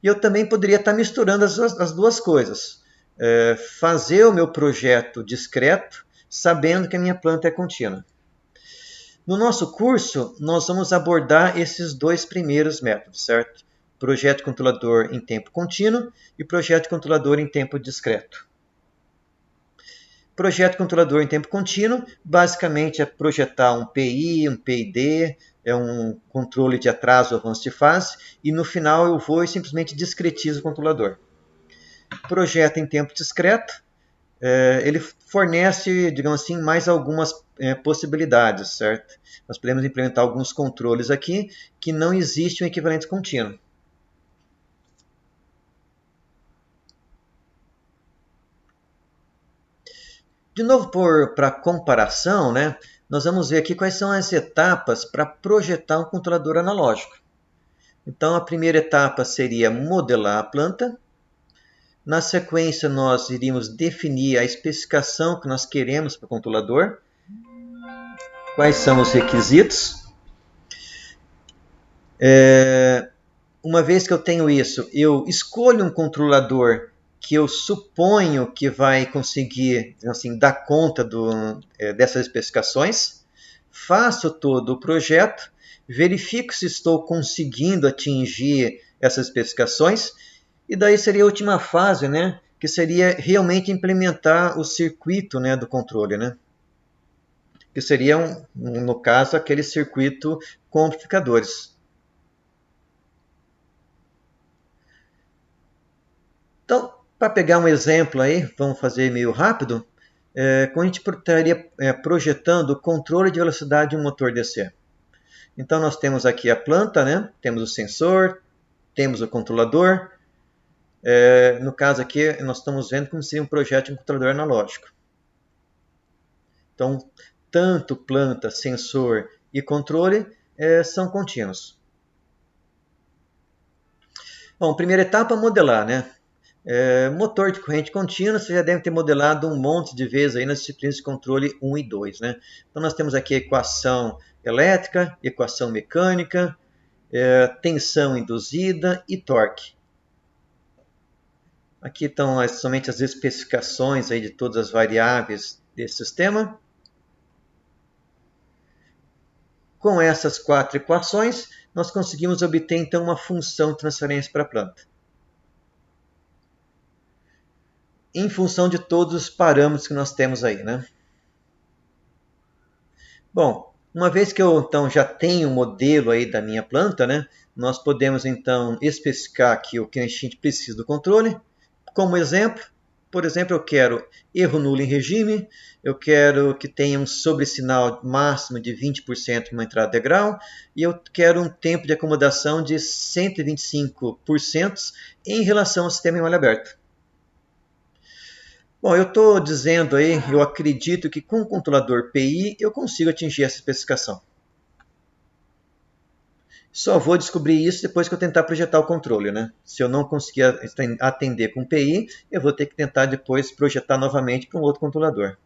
E eu também poderia estar misturando as duas coisas. Fazer o meu projeto discreto, sabendo que a minha planta é contínua. No nosso curso, nós vamos abordar esses dois primeiros métodos, certo? Projeto controlador em tempo contínuo e projeto controlador em tempo discreto. Projeto controlador em tempo contínuo, basicamente é projetar um PI, um PID, é um controle de atraso ou avanço de fase, e no final eu vou e simplesmente discretizo o controlador. Projeto em tempo discreto, ele fornece, digamos assim, mais algumas possibilidades, certo? Nós podemos implementar alguns controles aqui que não existe um equivalente contínuo. De novo, para comparação, né, nós vamos ver aqui quais são as etapas para projetar um controlador analógico. Então, a primeira etapa seria modelar a planta. Na sequência, nós iríamos definir a especificação que nós queremos para o controlador. Quais são os requisitos. Uma vez que eu tenho isso, eu escolho um controlador que eu suponho que vai conseguir assim, dar conta dessas especificações, faço todo o projeto, verifico se estou conseguindo atingir essas especificações, e daí seria a última fase, né, que seria realmente implementar o circuito, né, do controle, né, que seria, no caso, aquele circuito com amplificadores. Então, para pegar um exemplo aí, vamos fazer meio rápido, quando a gente estaria projetando o controle de velocidade de um motor DC. Então, nós temos aqui a planta, né? Temos o sensor, temos o controlador. No caso aqui, nós estamos vendo como seria um projeto de um controlador analógico. Então, tanto planta, sensor e controle são contínuos. Bom, primeira etapa, modelar, né? Motor de corrente contínua, você já deve ter modelado um monte de vezes aí nas disciplinas de controle 1 e 2. Né? Então, nós temos aqui a equação elétrica, equação mecânica, tensão induzida e torque. Aqui estão somente as especificações aí de todas as variáveis desse sistema. Com essas 4 equações, nós conseguimos obter então uma função de transferência para a planta, em função de todos os parâmetros que nós temos aí, né? Bom, uma vez que eu então já tenho o modelo aí da minha planta, né, nós podemos então especificar aqui o que a gente precisa do controle. Como exemplo, por exemplo, eu quero erro nulo em regime, eu quero que tenha um sobressinal máximo de 20% numa entrada de grau, e eu quero um tempo de acomodação de 125% em relação ao sistema em malha aberta. Bom, eu estou dizendo aí, eu acredito que com o controlador PI eu consigo atingir essa especificação. Só vou descobrir isso depois que eu tentar projetar o controle, né? Se eu não conseguir atender com PI, eu vou ter que tentar depois projetar novamente para um outro controlador.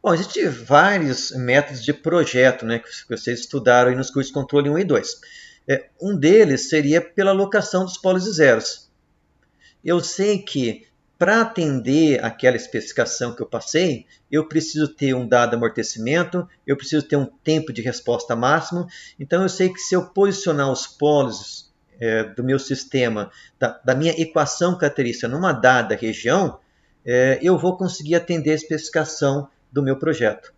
Bom, existem vários métodos de projeto, né, que vocês estudaram aí nos cursos de controle 1 e 2. Um deles seria pela alocação dos polos e zeros. Eu sei que para atender aquela especificação que eu passei, eu preciso ter um dado amortecimento, eu preciso ter um tempo de resposta máximo. Então eu sei que se eu posicionar os polos do meu sistema, da minha equação característica numa dada região, eu vou conseguir atender a especificação do meu projeto.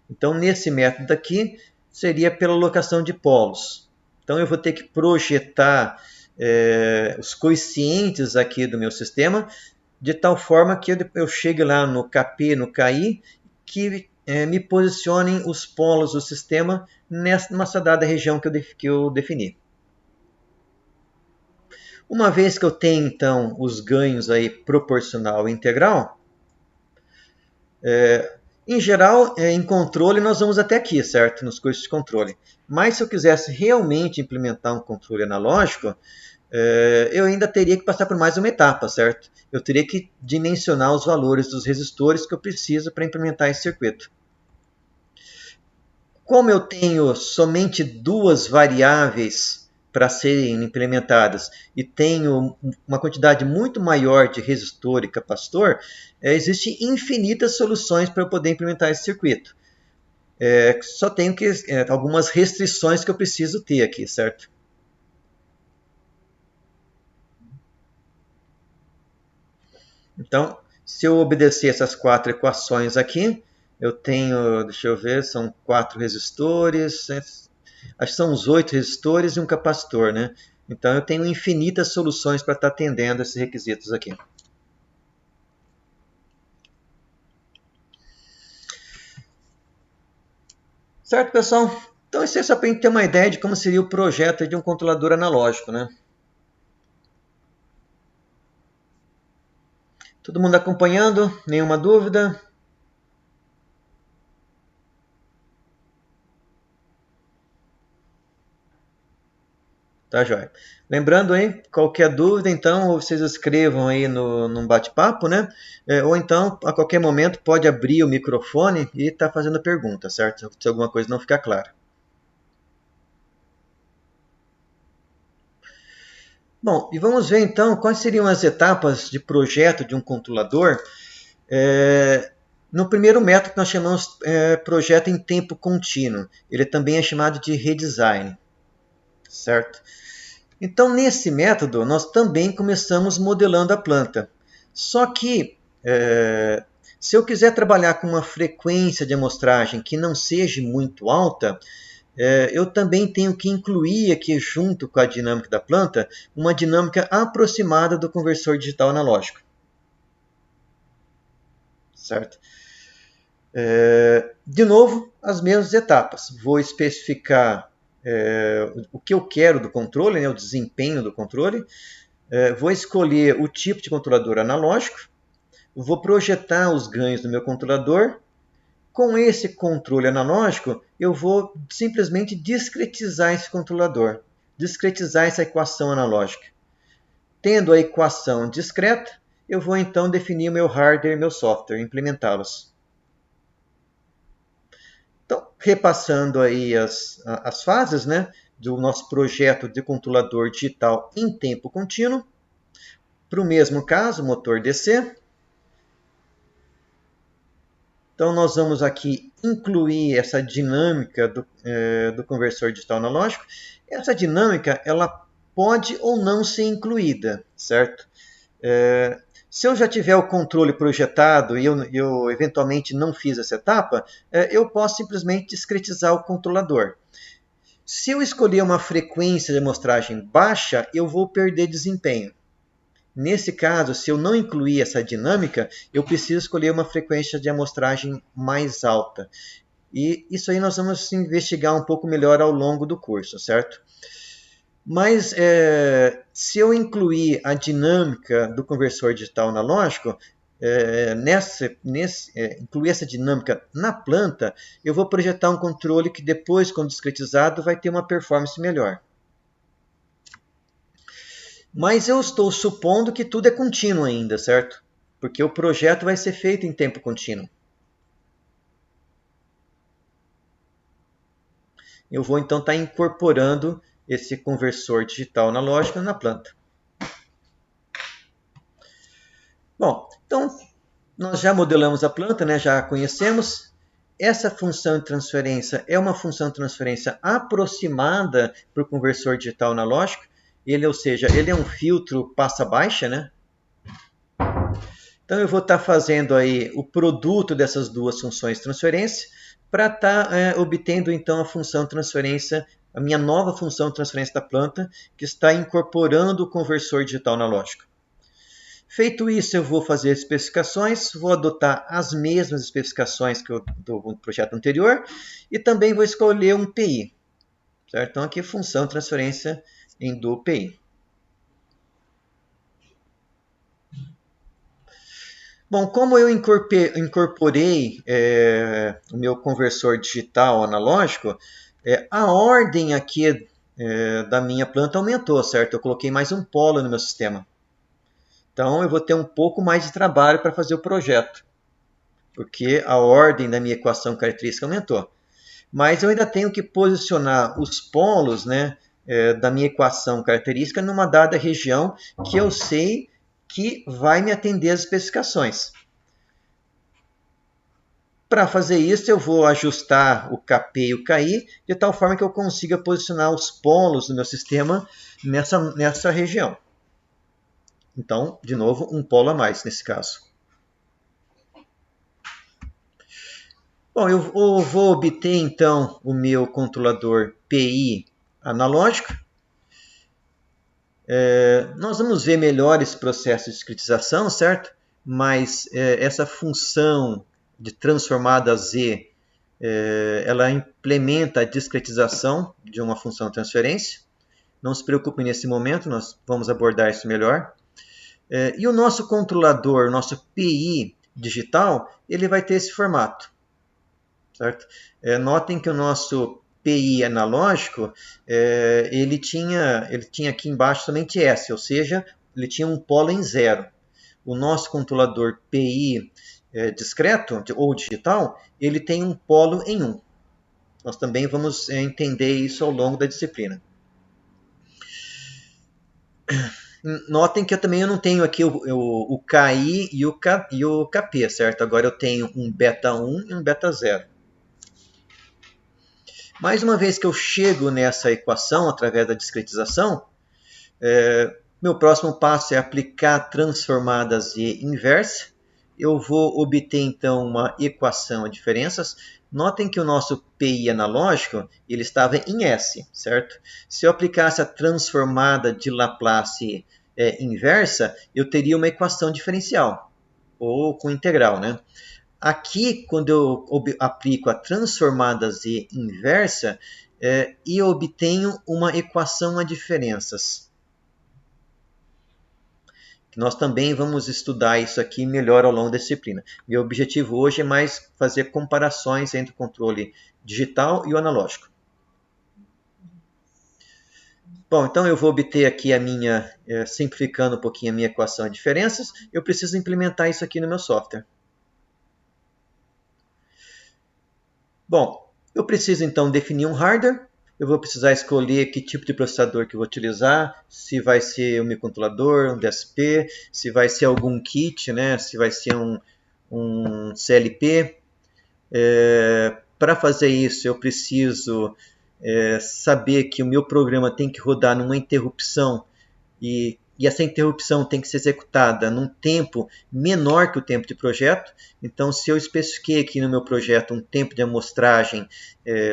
Então nesse método aqui seria pela alocação de polos. Então eu vou ter que projetar os coeficientes aqui do meu sistema, de tal forma que eu chegue lá no Kp, no Ki, que me posicionem os polos do sistema nessa dada região que eu defini. Uma vez que eu tenho, então, os ganhos aí proporcional e integral, em geral, em controle, nós vamos até aqui, certo? Nos cursos de controle. Mas se eu quisesse realmente implementar um controle analógico, eu ainda teria que passar por mais uma etapa, certo? Eu teria que dimensionar os valores dos resistores que eu preciso para implementar esse circuito. Como eu tenho somente duas variáveis para serem implementadas e tenho uma quantidade muito maior de resistor e capacitor, existem infinitas soluções para eu poder implementar esse circuito. Só tenho algumas restrições que eu preciso ter aqui, certo? Então, se eu obedecer essas 4 equações aqui, eu tenho, deixa eu ver, são 4 resistores, acho que são uns 8 resistores e um capacitor, né? Então eu tenho infinitas soluções para estar atendendo esses requisitos aqui. Certo, pessoal? Então isso é só para a gente ter uma ideia de como seria o projeto de um controlador analógico, né? Todo mundo acompanhando? Nenhuma dúvida? Tá, joia. Lembrando aí, qualquer dúvida, então, ou vocês escrevam aí no bate-papo, né? Ou então, a qualquer momento, pode abrir o microfone e estar fazendo pergunta, certo? Se alguma coisa não ficar clara. Bom, e vamos ver então quais seriam as etapas de projeto de um controlador. No primeiro método que nós chamamos projeto em tempo contínuo. Ele também é chamado de redesign, certo? Então, nesse método, nós também começamos modelando a planta. Só que, se eu quiser trabalhar com uma frequência de amostragem que não seja muito alta, eu também tenho que incluir aqui, junto com a dinâmica da planta, uma dinâmica aproximada do conversor digital analógico. Certo? De novo, as mesmas etapas. Vou especificar o que eu quero do controle, né, o desempenho do controle. Vou escolher o tipo de controlador analógico. Vou projetar os ganhos do meu controlador. Com esse controle analógico, eu vou simplesmente discretizar esse controlador, discretizar essa equação analógica. Tendo a equação discreta, eu vou então definir o meu hardware e meu software, implementá-los. Então, repassando aí as fases, né, do nosso projeto de controlador digital em tempo contínuo. Para o mesmo caso, motor DC. Então, nós vamos aqui incluir essa dinâmica do conversor digital analógico. Essa dinâmica, ela pode ou não ser incluída, certo? Se eu já tiver o controle projetado e eu eventualmente não fiz essa etapa, eu posso simplesmente discretizar o controlador. Se eu escolher uma frequência de amostragem baixa, eu vou perder desempenho. Nesse caso, se eu não incluir essa dinâmica, eu preciso escolher uma frequência de amostragem mais alta. E isso aí nós vamos investigar um pouco melhor ao longo do curso, certo? Mas se eu incluir a dinâmica do conversor digital analógico, incluir essa dinâmica na planta, eu vou projetar um controle que depois, quando discretizado, vai ter uma performance melhor. Mas eu estou supondo que tudo é contínuo ainda, certo? Porque o projeto vai ser feito em tempo contínuo. Eu vou então estar incorporando esse conversor digital analógico na planta. Bom, então nós já modelamos a planta, né? Já a conhecemos. Essa função de transferência é uma função de transferência aproximada para o conversor digital analógico. Ou seja, ele é um filtro passa-baixa, né? Então eu vou estar fazendo aí o produto dessas duas funções de transferência para estar obtendo então a função de transferência a minha nova função de transferência da planta, que está incorporando o conversor digital analógico. Feito isso, eu vou fazer as especificações, vou adotar as mesmas especificações que eu do projeto anterior e também vou escolher um PI. Certo? Então, aqui função de transferência do PI. Bom, como eu incorporei o meu conversor digital analógico, a ordem aqui da minha planta aumentou, certo? Eu coloquei mais um polo no meu sistema. Então, eu vou ter um pouco mais de trabalho para fazer o projeto, porque a ordem da minha equação característica aumentou. Mas eu ainda tenho que posicionar os polos, né, da minha equação característica numa dada região que eu sei que vai me atender às especificações. Para fazer isso, eu vou ajustar o KP e o KI de tal forma que eu consiga posicionar os polos do meu sistema nessa região. Então, de novo, um polo a mais nesse caso. Bom, eu vou obter então o meu controlador PI analógico. Nós vamos ver melhor esse processo de discretização, certo? Mas essa função de transformada a Z, ela implementa a discretização de uma função de transferência. Não se preocupe nesse momento, nós vamos abordar isso melhor. E o nosso controlador, o nosso PI digital, ele vai ter esse formato. Certo? Notem que o nosso PI analógico, ele tinha aqui embaixo somente S, ou seja, ele tinha um polo em 0. O nosso controlador PI discreto ou digital, ele tem um polo em 1. Nós também vamos entender isso ao longo da disciplina. Notem que eu também não tenho aqui o KI e o KP, certo? Agora eu tenho um beta 1 e um beta 0. Mais uma vez que eu chego nessa equação através da discretização, meu próximo passo é aplicar a transformada Z inversa. Eu vou obter então uma equação de diferenças. Notem que o nosso PI analógico ele estava em S, certo? Se eu aplicasse a transformada de Laplace inversa, eu teria uma equação diferencial, ou com integral, né? Aqui, quando eu aplico a transformada Z inversa, eu obtenho uma equação a diferenças. Nós também vamos estudar isso aqui melhor ao longo da disciplina. Meu objetivo hoje é mais fazer comparações entre o controle digital e o analógico. Bom, então eu vou obter aqui simplificando um pouquinho a minha equação de diferenças, eu preciso implementar isso aqui no meu software. Bom, eu preciso então definir um hardware. Eu vou precisar escolher que tipo de processador que eu vou utilizar, se vai ser um microcontrolador, um DSP, se vai ser algum kit, né? Se vai ser um CLP. Para fazer isso, eu preciso saber que o meu programa tem que rodar numa interrupção e essa interrupção tem que ser executada num tempo menor que o tempo de projeto. Então, se eu especifiquei aqui no meu projeto um tempo de amostragem,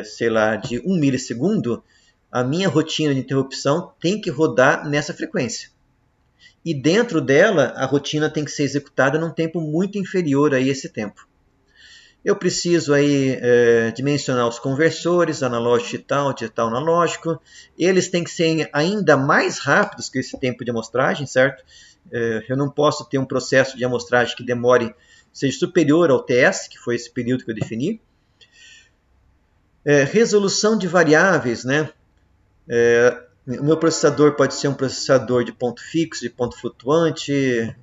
sei lá, de 1 milissegundo, a minha rotina de interrupção tem que rodar nessa frequência. E dentro dela, a rotina tem que ser executada num tempo muito inferior a esse tempo. Eu preciso aí dimensionar os conversores, analógico digital, digital analógico. Eles têm que ser ainda mais rápidos que esse tempo de amostragem, certo? Eu não posso ter um processo de amostragem que seja superior ao TS, que foi esse período que eu defini. Resolução de variáveis, né? O meu processador pode ser um processador de ponto fixo, de ponto flutuante.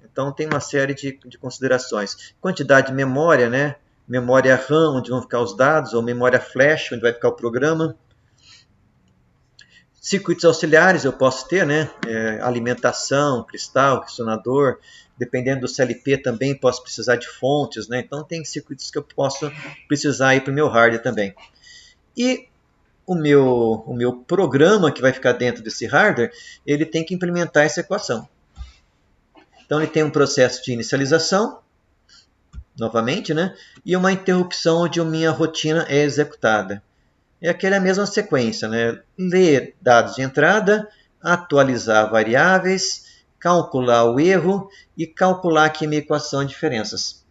Então tem uma série de considerações. Quantidade de memória, né? Memória RAM, onde vão ficar os dados, ou memória flash, onde vai ficar o programa. Circuitos auxiliares eu posso ter, né? Alimentação, cristal, resonador. Dependendo do CLP também posso precisar de fontes, né? Então tem circuitos que eu posso precisar para o meu hardware também. E o meu programa que vai ficar dentro desse hardware, ele tem que implementar essa equação. Então ele tem um processo de inicialização, novamente, né? E uma interrupção onde a minha rotina é executada. é aquela mesma sequência, né? Ler dados de entrada, atualizar variáveis, calcular o erro e calcular aqui minha equação de diferenças.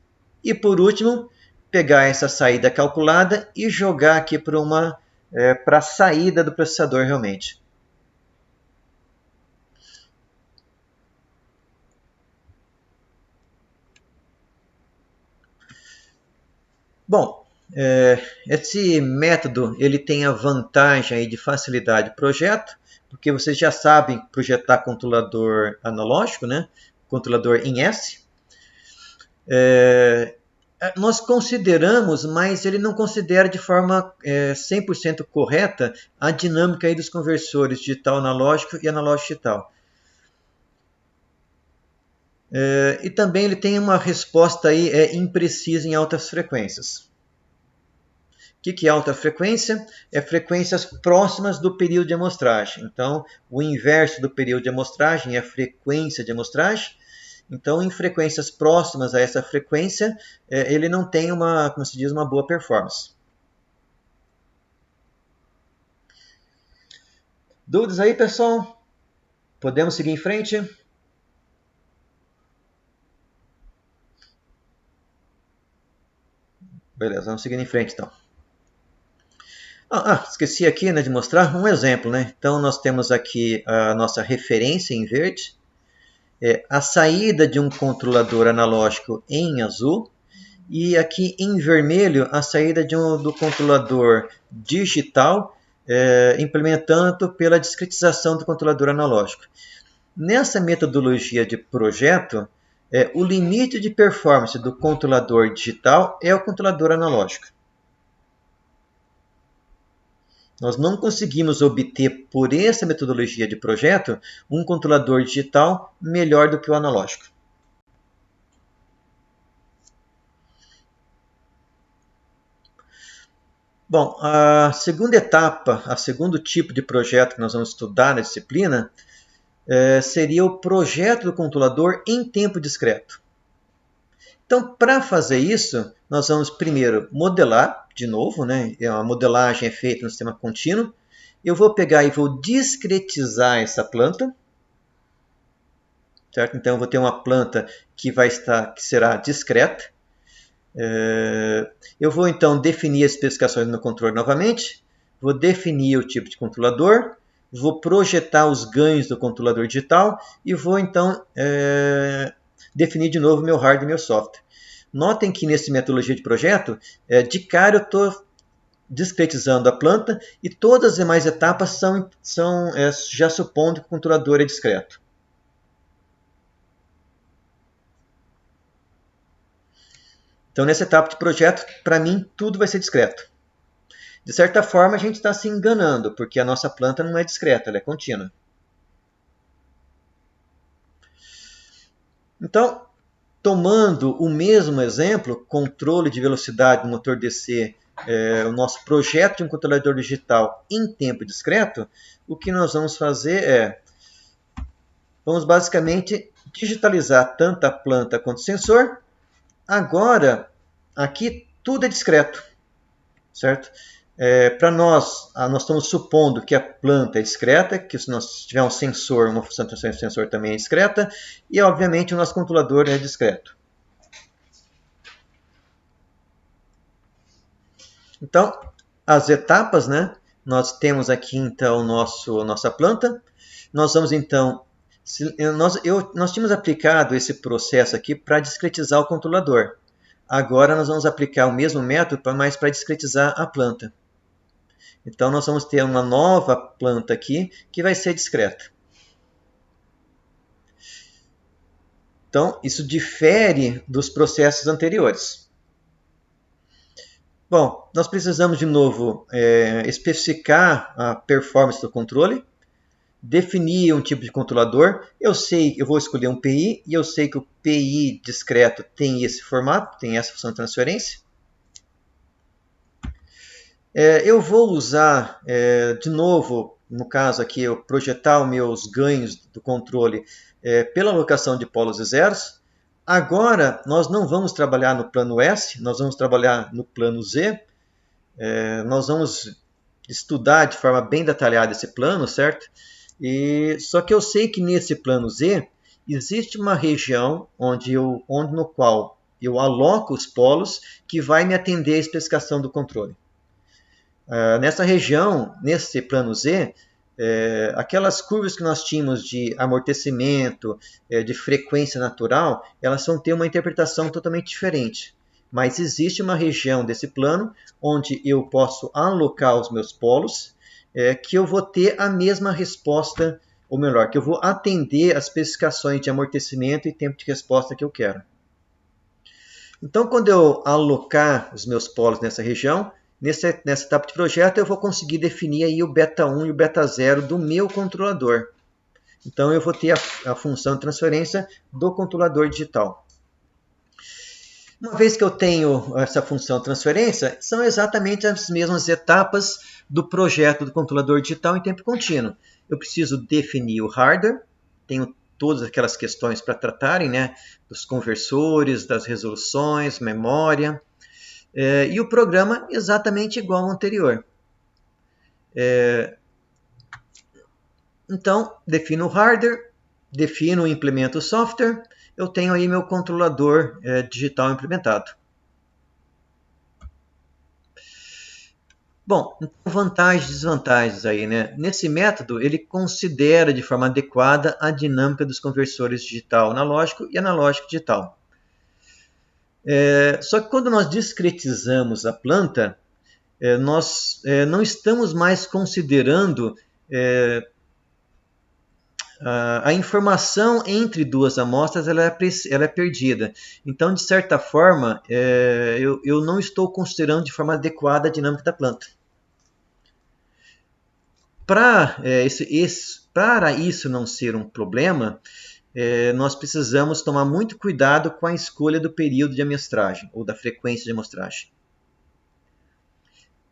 E por último, pegar essa saída calculada e jogar aqui para a saída do processador realmente. Bom, esse método ele tem a vantagem aí de facilidade de projeto, porque vocês já sabem projetar controlador analógico, né? Controlador em S. Nós consideramos, mas ele não considera de forma 100% correta a dinâmica aí dos conversores digital analógico e analógico digital. E também ele tem uma resposta aí, imprecisa em altas frequências. O que é alta frequência? É frequências próximas do período de amostragem. Então, o inverso do período de amostragem é a frequência de amostragem. Então, em frequências próximas a essa frequência, ele não tem como se diz, uma boa performance. Dúvidas aí, pessoal? Podemos seguir em frente? Beleza, vamos seguir em frente então. Esqueci aqui, né, de mostrar um exemplo, né? Então, nós temos aqui a nossa referência em verde, a saída de um controlador analógico em azul, e aqui em vermelho a saída do controlador digital, implementando pela discretização do controlador analógico. Nessa metodologia de projeto, o limite de performance do controlador digital é o controlador analógico. Nós não conseguimos obter, por essa metodologia de projeto, um controlador digital melhor do que o analógico. Bom, a segunda etapa, o segundo tipo de projeto que nós vamos estudar na disciplina, seria o projeto do controlador em tempo discreto. Então, para fazer isso, nós vamos primeiro modelar, de novo, né? A modelagem é feita no sistema contínuo. Eu vou pegar e vou discretizar essa planta, certo? Então, eu vou ter uma planta que será discreta. Eu vou, então, definir as especificações do meu controle novamente. Vou definir o tipo de controlador. Vou projetar os ganhos do controlador digital. E vou, então, definir de novo meu hardware e meu software. Notem que nessa metodologia de projeto, de cara eu estou discretizando a planta e todas as demais etapas são já supondo que o controlador é discreto. Então, nessa etapa de projeto, para mim, tudo vai ser discreto. De certa forma, a gente está se enganando, porque a nossa planta não é discreta, ela é contínua. Então, tomando o mesmo exemplo, controle de velocidade do motor DC, o nosso projeto de um controlador digital em tempo discreto, o que nós vamos fazer vamos basicamente digitalizar tanto a planta quanto o sensor. Agora, aqui tudo é discreto, certo? Para nós estamos supondo que a planta é discreta, que se nós tiver um sensor, uma função de sensor também é discreta, e obviamente o nosso controlador é discreto. Então, as etapas, né? Nós temos aqui então nossa planta. Nós vamos então, nós tínhamos aplicado esse processo aqui para discretizar o controlador. Agora nós vamos aplicar o mesmo método, mas para discretizar a planta. Então, nós vamos ter uma nova planta aqui que vai ser discreta. Então, isso difere dos processos anteriores. Bom, nós precisamos de novo especificar a performance do controle, definir um tipo de controlador. Eu vou escolher um PI e eu sei que o PI discreto tem esse formato, tem essa função de transferência. Eu vou usar, de novo, no caso aqui, eu projetar os meus ganhos do controle pela alocação de polos e zeros. Agora, nós não vamos trabalhar no plano S, nós vamos trabalhar no plano Z. Nós vamos estudar de forma bem detalhada esse plano, certo? Só que eu sei que nesse plano Z existe uma região no qual eu aloco os polos que vai me atender à especificação do controle. Nessa região, nesse plano Z, aquelas curvas que nós tínhamos de amortecimento, de frequência natural, elas vão ter uma interpretação totalmente diferente. Mas existe uma região desse plano onde eu posso alocar os meus polos, que eu vou ter a mesma resposta, ou melhor, que eu vou atender as especificações de amortecimento e tempo de resposta que eu quero. Então, quando eu alocar os meus polos nessa região, nessa etapa de projeto, eu vou conseguir definir aí o beta 1 e o beta 0 do meu controlador. Então, eu vou ter a função de transferência do controlador digital. Uma vez que eu tenho essa função de transferência, são exatamente as mesmas etapas do projeto do controlador digital em tempo contínuo. Eu preciso definir o hardware, tenho todas aquelas questões para tratarem, né, dos conversores, das resoluções, memória, e o programa exatamente igual ao anterior. Então, defino o hardware, defino e implemento o software, eu tenho aí meu controlador digital implementado. Bom, então vantagens e desvantagens aí, né? Nesse método, ele considera de forma adequada a dinâmica dos conversores digital analógico e analógico digital. Só que quando nós discretizamos a planta, nós não estamos mais considerando a informação entre duas amostras ela é perdida. Então, de certa forma, eu não estou considerando de forma adequada a dinâmica da planta. Para isso não ser um problema, nós precisamos tomar muito cuidado com a escolha do período de amostragem ou da frequência de amostragem.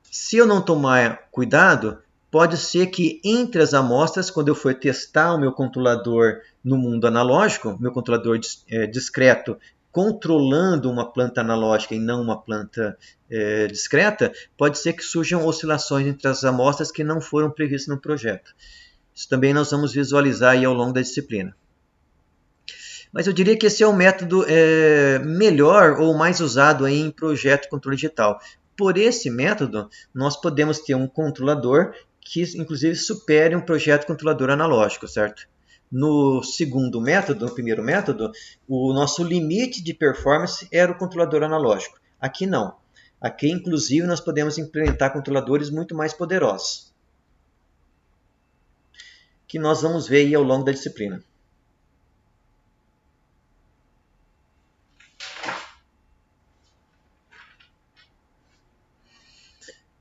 Se eu não tomar cuidado, pode ser que entre as amostras, quando eu for testar o meu controlador no mundo analógico, meu controlador discreto, controlando uma planta analógica e não uma planta discreta, pode ser que surjam oscilações entre as amostras que não foram previstas no projeto. Isso também nós vamos visualizar aí ao longo da disciplina. Mas eu diria que esse é o método melhor ou mais usado aí em projeto de controle digital. Por esse método, nós podemos ter um controlador que, inclusive, supere um projeto controlador analógico, certo? No segundo método, no primeiro método, o nosso limite de performance era o controlador analógico. Aqui não. Aqui, inclusive, nós podemos implementar controladores muito mais poderosos, que nós vamos ver aí ao longo da disciplina.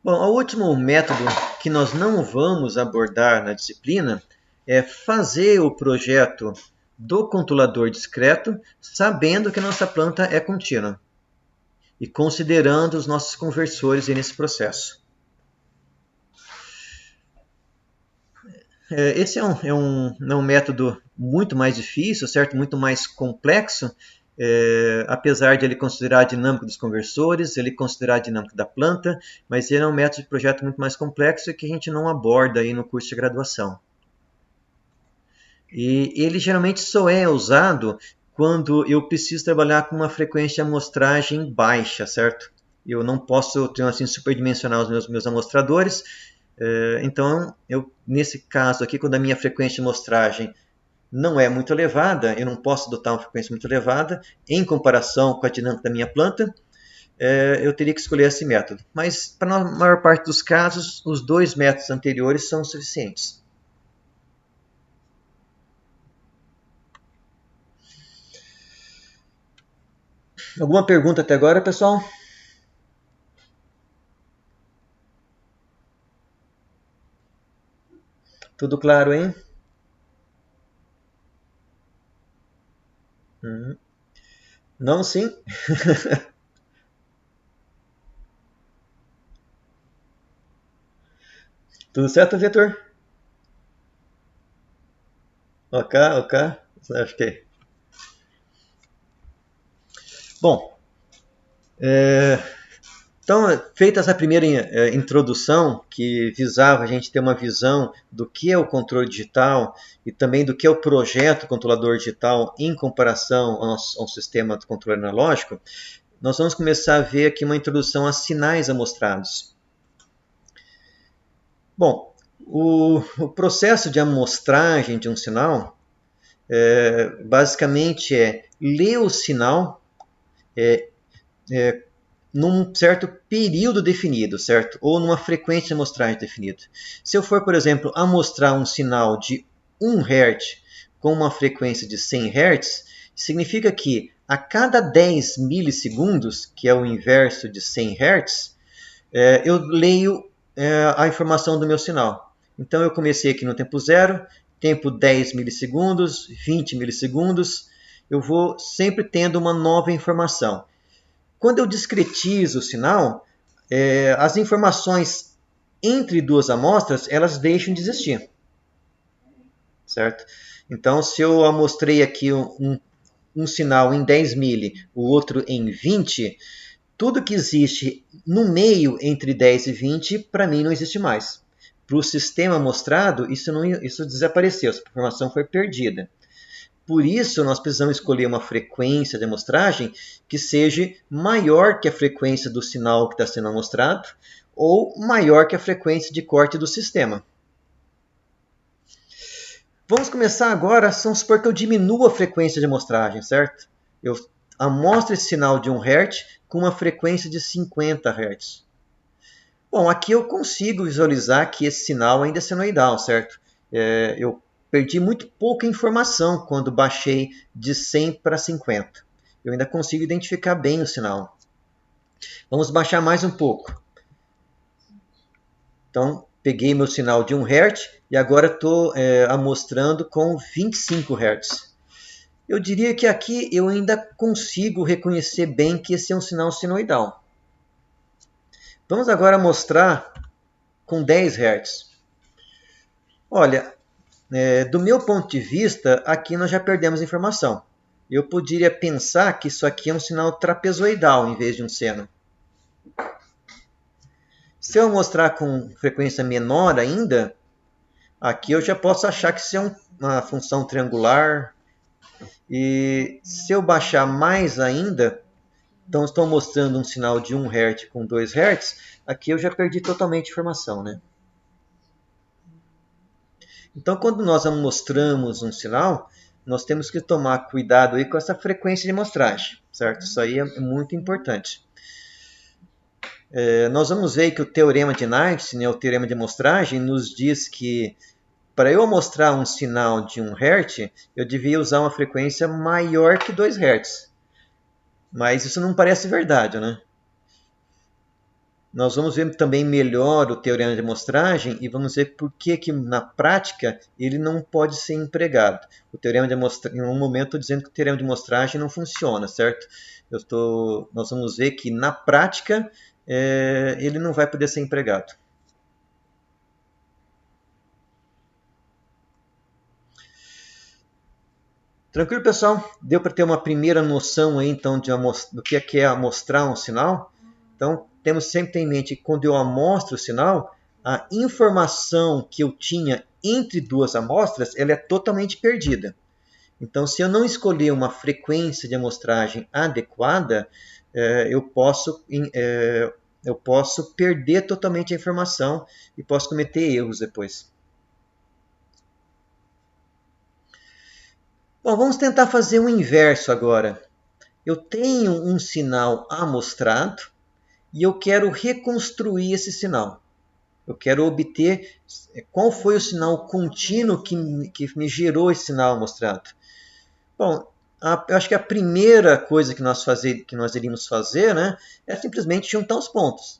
Bom, o último método que nós não vamos abordar na disciplina é fazer o projeto do controlador discreto sabendo que a nossa planta é contínua e considerando os nossos conversores nesse processo. Esse é um método muito mais difícil, certo? Muito mais complexo, apesar de ele considerar a dinâmica dos conversores, ele considerar a dinâmica da planta, mas ele é um método de projeto muito mais complexo que a gente não aborda aí no curso de graduação. E ele geralmente só é usado quando eu preciso trabalhar com uma frequência de amostragem baixa, certo? Eu não posso ter assim, superdimensionar os meus amostradores. Então, nesse caso aqui, quando a minha frequência de amostragem não é muito elevada, eu não posso adotar uma frequência muito elevada, em comparação com a dinâmica da minha planta, eu teria que escolher esse método. Mas, para a maior parte dos casos, os dois métodos anteriores são suficientes. Alguma pergunta até agora, pessoal? Tudo claro, hein? Não, sim? Tudo certo, Vitor? Ok, ok. Acho que. Bom, Então, feita essa primeira introdução, que visava a gente ter uma visão do que é o controle digital e também do que é o projeto controlador digital em comparação ao sistema de controle analógico, nós vamos começar a ver aqui uma introdução a sinais amostrados. Bom, o processo de amostragem de um sinal basicamente é ler o sinal num certo período definido, certo? Ou numa frequência de amostragem definida. Se eu for, por exemplo, amostrar um sinal de 1 Hz com uma frequência de 100 Hz, significa que a cada 10 milissegundos, que é o inverso de 100 Hz, eu leio a informação do meu sinal. Então eu comecei aqui no tempo 0, tempo 10 milissegundos, 20 milissegundos, eu vou sempre tendo uma nova informação. Quando eu discretizo o sinal, as informações entre duas amostras, elas deixam de existir. Certo? Então, se eu amostrei aqui um sinal em 10 mili, o outro em 20, tudo que existe no meio entre 10 e 20, para mim não existe mais. Para o sistema mostrado, isso desapareceu, essa informação foi perdida. Por isso, nós precisamos escolher uma frequência de amostragem que seja maior que a frequência do sinal que está sendo amostrado ou maior que a frequência de corte do sistema. Vamos começar agora, vamos supor que eu diminuo a frequência de amostragem, certo? Eu amostro esse sinal de 1 Hz com uma frequência de 50 Hz. Bom, aqui eu consigo visualizar que esse sinal ainda é senoidal, certo? Eu perdi muito pouca informação quando baixei de 100 para 50. Eu ainda consigo identificar bem o sinal. Vamos baixar mais um pouco. Então, peguei meu sinal de 1 Hz e agora estou amostrando com 25 Hz. Eu diria que aqui eu ainda consigo reconhecer bem que esse é um sinal senoidal. Vamos agora mostrar com 10 Hz. Olha, do meu ponto de vista, aqui nós já perdemos informação. Eu poderia pensar que isso aqui é um sinal trapezoidal em vez de um seno. Se eu mostrar com frequência menor ainda, aqui eu já posso achar que isso é uma função triangular. E se eu baixar mais ainda, então estou mostrando um sinal de 1 Hz com 2 Hz, aqui eu já perdi totalmente a informação, né? Então, quando nós mostramos um sinal, nós temos que tomar cuidado aí com essa frequência de amostragem, certo? Isso aí é muito importante. Nós vamos ver que o teorema de Nernst, né, o teorema de amostragem, nos diz que para eu mostrar um sinal de 1 Hz, eu devia usar uma frequência maior que 2 Hz. Mas isso não parece verdade, né? Nós vamos ver também melhor o teorema de amostragem e vamos ver por que na prática ele não pode ser empregado. O teorema de amostragem, em um momento estou dizendo que o teorema de amostragem não funciona, certo? Nós vamos ver que na prática ele não vai poder ser empregado. Tranquilo, pessoal? Deu para ter uma primeira noção aí, então, do que é amostrar um sinal? Então, temos sempre em mente que quando eu amostro o sinal, a informação que eu tinha entre duas amostras ela é totalmente perdida. Então, se eu não escolher uma frequência de amostragem adequada, eu posso perder totalmente a informação e posso cometer erros depois. Bom, vamos tentar fazer o inverso agora. Eu tenho um sinal amostrado e eu quero reconstruir esse sinal. Eu quero obter qual foi o sinal contínuo que me gerou esse sinal amostrado. Bom, eu acho que a primeira coisa que nós iríamos fazer, né, é simplesmente juntar os pontos.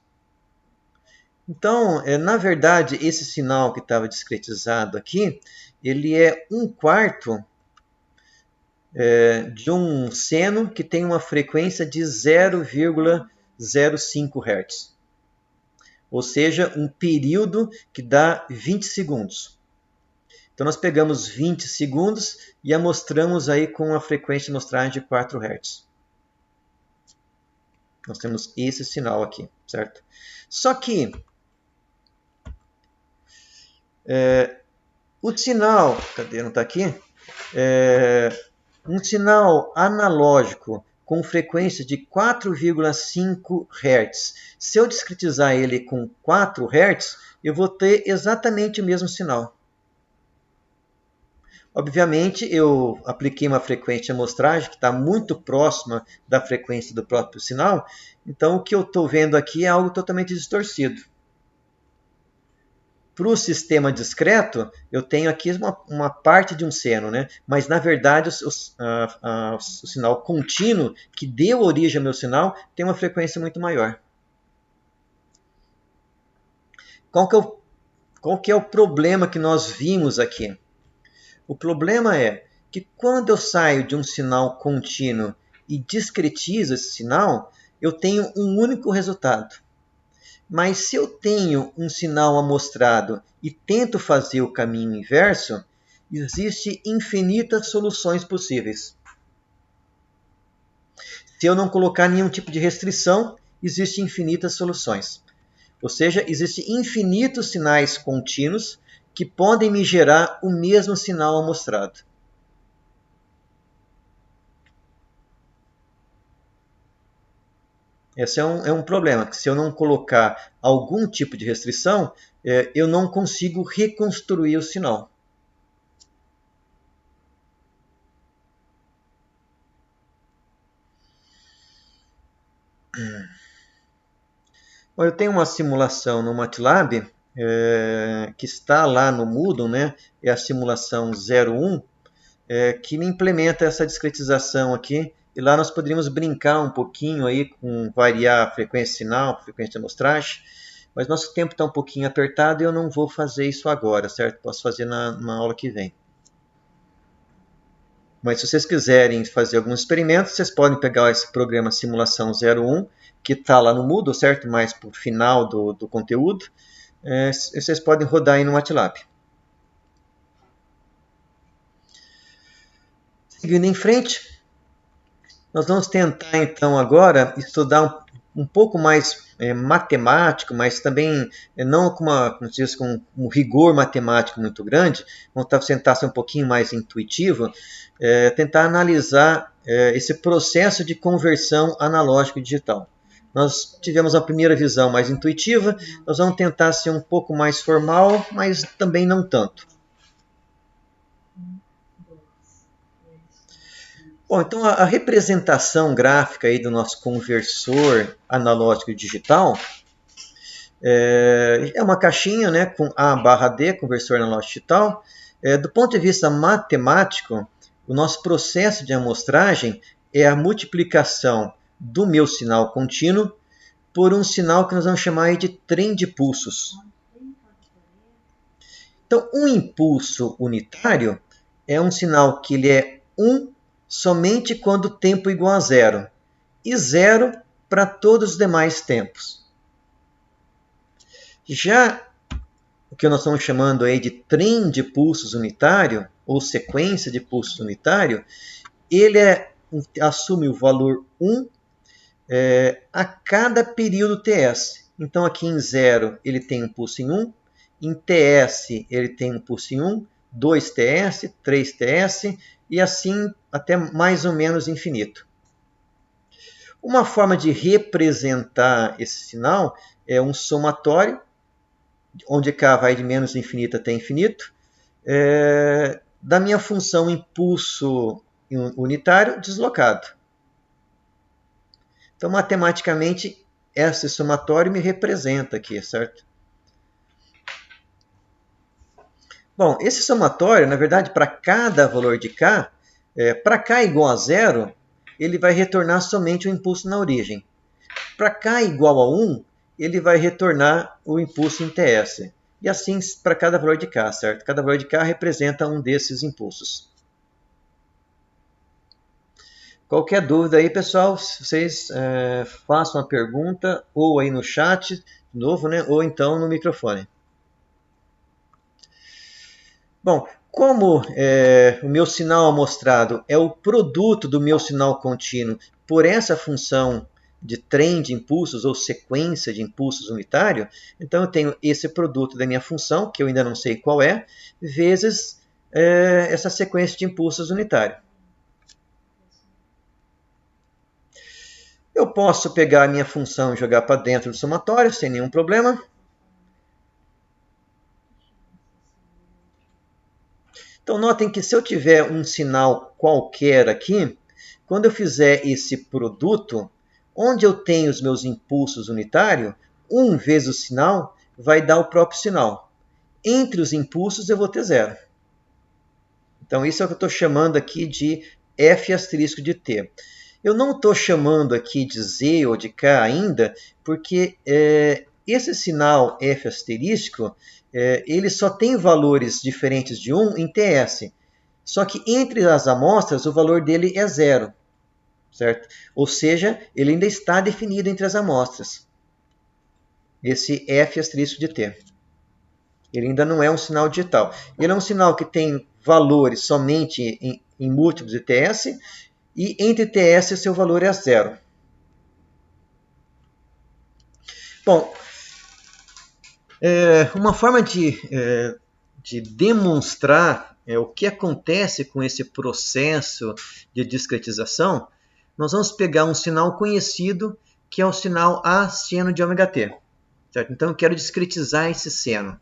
Então, na verdade, esse sinal que estava discretizado aqui, ele é 1/4 de um seno que tem uma frequência de 0,05 Hz. Ou seja, um período que dá 20 segundos. Então nós pegamos 20 segundos e amostramos aí com a frequência de amostragem de 4 Hz. Nós temos esse sinal aqui, certo? Só que o sinal, cadê? Não está aqui? Um sinal analógico com frequência de 4,5 Hz. Se eu discretizar ele com 4 Hz, eu vou ter exatamente o mesmo sinal. Obviamente, eu apliquei uma frequência de amostragem que está muito próxima da frequência do próprio sinal, então o que eu estou vendo aqui é algo totalmente distorcido. Para o sistema discreto, eu tenho aqui uma parte de um seno, né? Mas na verdade o sinal contínuo, que deu origem ao meu sinal, tem uma frequência muito maior. Qual que é o problema que nós vimos aqui? O problema é que quando eu saio de um sinal contínuo e discretizo esse sinal, eu tenho um único resultado. Mas se eu tenho um sinal amostrado e tento fazer o caminho inverso, existem infinitas soluções possíveis. Se eu não colocar nenhum tipo de restrição, existem infinitas soluções. Ou seja, existem infinitos sinais contínuos que podem me gerar o mesmo sinal amostrado. Esse é um problema, que se eu não colocar algum tipo de restrição, eu não consigo reconstruir o sinal. Bom, eu tenho uma simulação no MATLAB, que está lá no Moodle, né? É a simulação 01, que me implementa essa discretização aqui. E lá nós poderíamos brincar um pouquinho aí com variar a frequência sinal, a frequência de amostragem, mas nosso tempo está um pouquinho apertado e eu não vou fazer isso agora, certo? Posso fazer na aula que vem. Mas se vocês quiserem fazer alguns experimentos, vocês podem pegar esse programa Simulação 01, que está lá no Moodle, certo? Mais para o final do conteúdo. Vocês podem rodar aí no MATLAB. Seguindo em frente, nós vamos tentar então agora estudar um pouco mais matemático, mas também não com um rigor matemático muito grande. Vamos tentar ser um pouquinho mais intuitivo, tentar analisar esse processo de conversão analógico-digital. Nós tivemos a primeira visão mais intuitiva, nós vamos tentar ser um pouco mais formal, mas também não tanto. Bom, então a representação gráfica aí do nosso conversor analógico digital é uma caixinha, né, com A/D, conversor analógico digital. Do ponto de vista matemático, o nosso processo de amostragem é a multiplicação do meu sinal contínuo por um sinal que nós vamos chamar de trem de pulsos. Então, um impulso unitário é um sinal que ele é 1 somente quando o tempo é igual a zero, e zero para todos os demais tempos. Já o que nós estamos chamando aí de trem de pulsos unitário, ou sequência de pulsos unitário, ele assume o valor 1 a cada período TS. Então aqui em 0 ele tem um pulso em 1, em TS ele tem um pulso em 1, 2 TS, 3 TS, e assim até mais ou menos infinito. Uma forma de representar esse sinal é um somatório, onde K vai de menos infinito até infinito, da minha função impulso unitário deslocado. Então, matematicamente, esse somatório me representa aqui, certo? Bom, esse somatório, na verdade, para cada valor de K, para K igual a zero, ele vai retornar somente o impulso na origem. Para K igual a 1, ele vai retornar o impulso em TS. E assim para cada valor de K, certo? Cada valor de K representa um desses impulsos. Qualquer dúvida aí, pessoal, vocês façam a pergunta ou aí no chat, de novo, né? Ou então no microfone. Bom, como o meu sinal amostrado é o produto do meu sinal contínuo por essa função de trem de impulsos ou sequência de impulsos unitário, então eu tenho esse produto da minha função, que eu ainda não sei qual é, vezes essa sequência de impulsos unitário. Eu posso pegar a minha função e jogar para dentro do somatório sem nenhum problema. Então notem que se eu tiver um sinal qualquer aqui, quando eu fizer esse produto, onde eu tenho os meus impulsos unitários, 1 vezes o sinal vai dar o próprio sinal. Entre os impulsos eu vou ter 0. Então isso é o que eu estou chamando aqui de F asterisco de T. Eu não estou chamando aqui de Z ou de K ainda, porque esse sinal F asterisco, ele só tem valores diferentes de 1 em TS. Só que entre as amostras, o valor dele é 0. Certo? Ou seja, ele ainda está definido entre as amostras. Esse F asterisco de T. Ele ainda não é um sinal digital. Ele é um sinal que tem valores somente em múltiplos de TS, e entre TS seu valor é 0. Bom, uma forma de demonstrar o que acontece com esse processo de discretização, nós vamos pegar um sinal conhecido, que é o sinal A seno de ômega t. Certo? Então eu quero discretizar esse seno.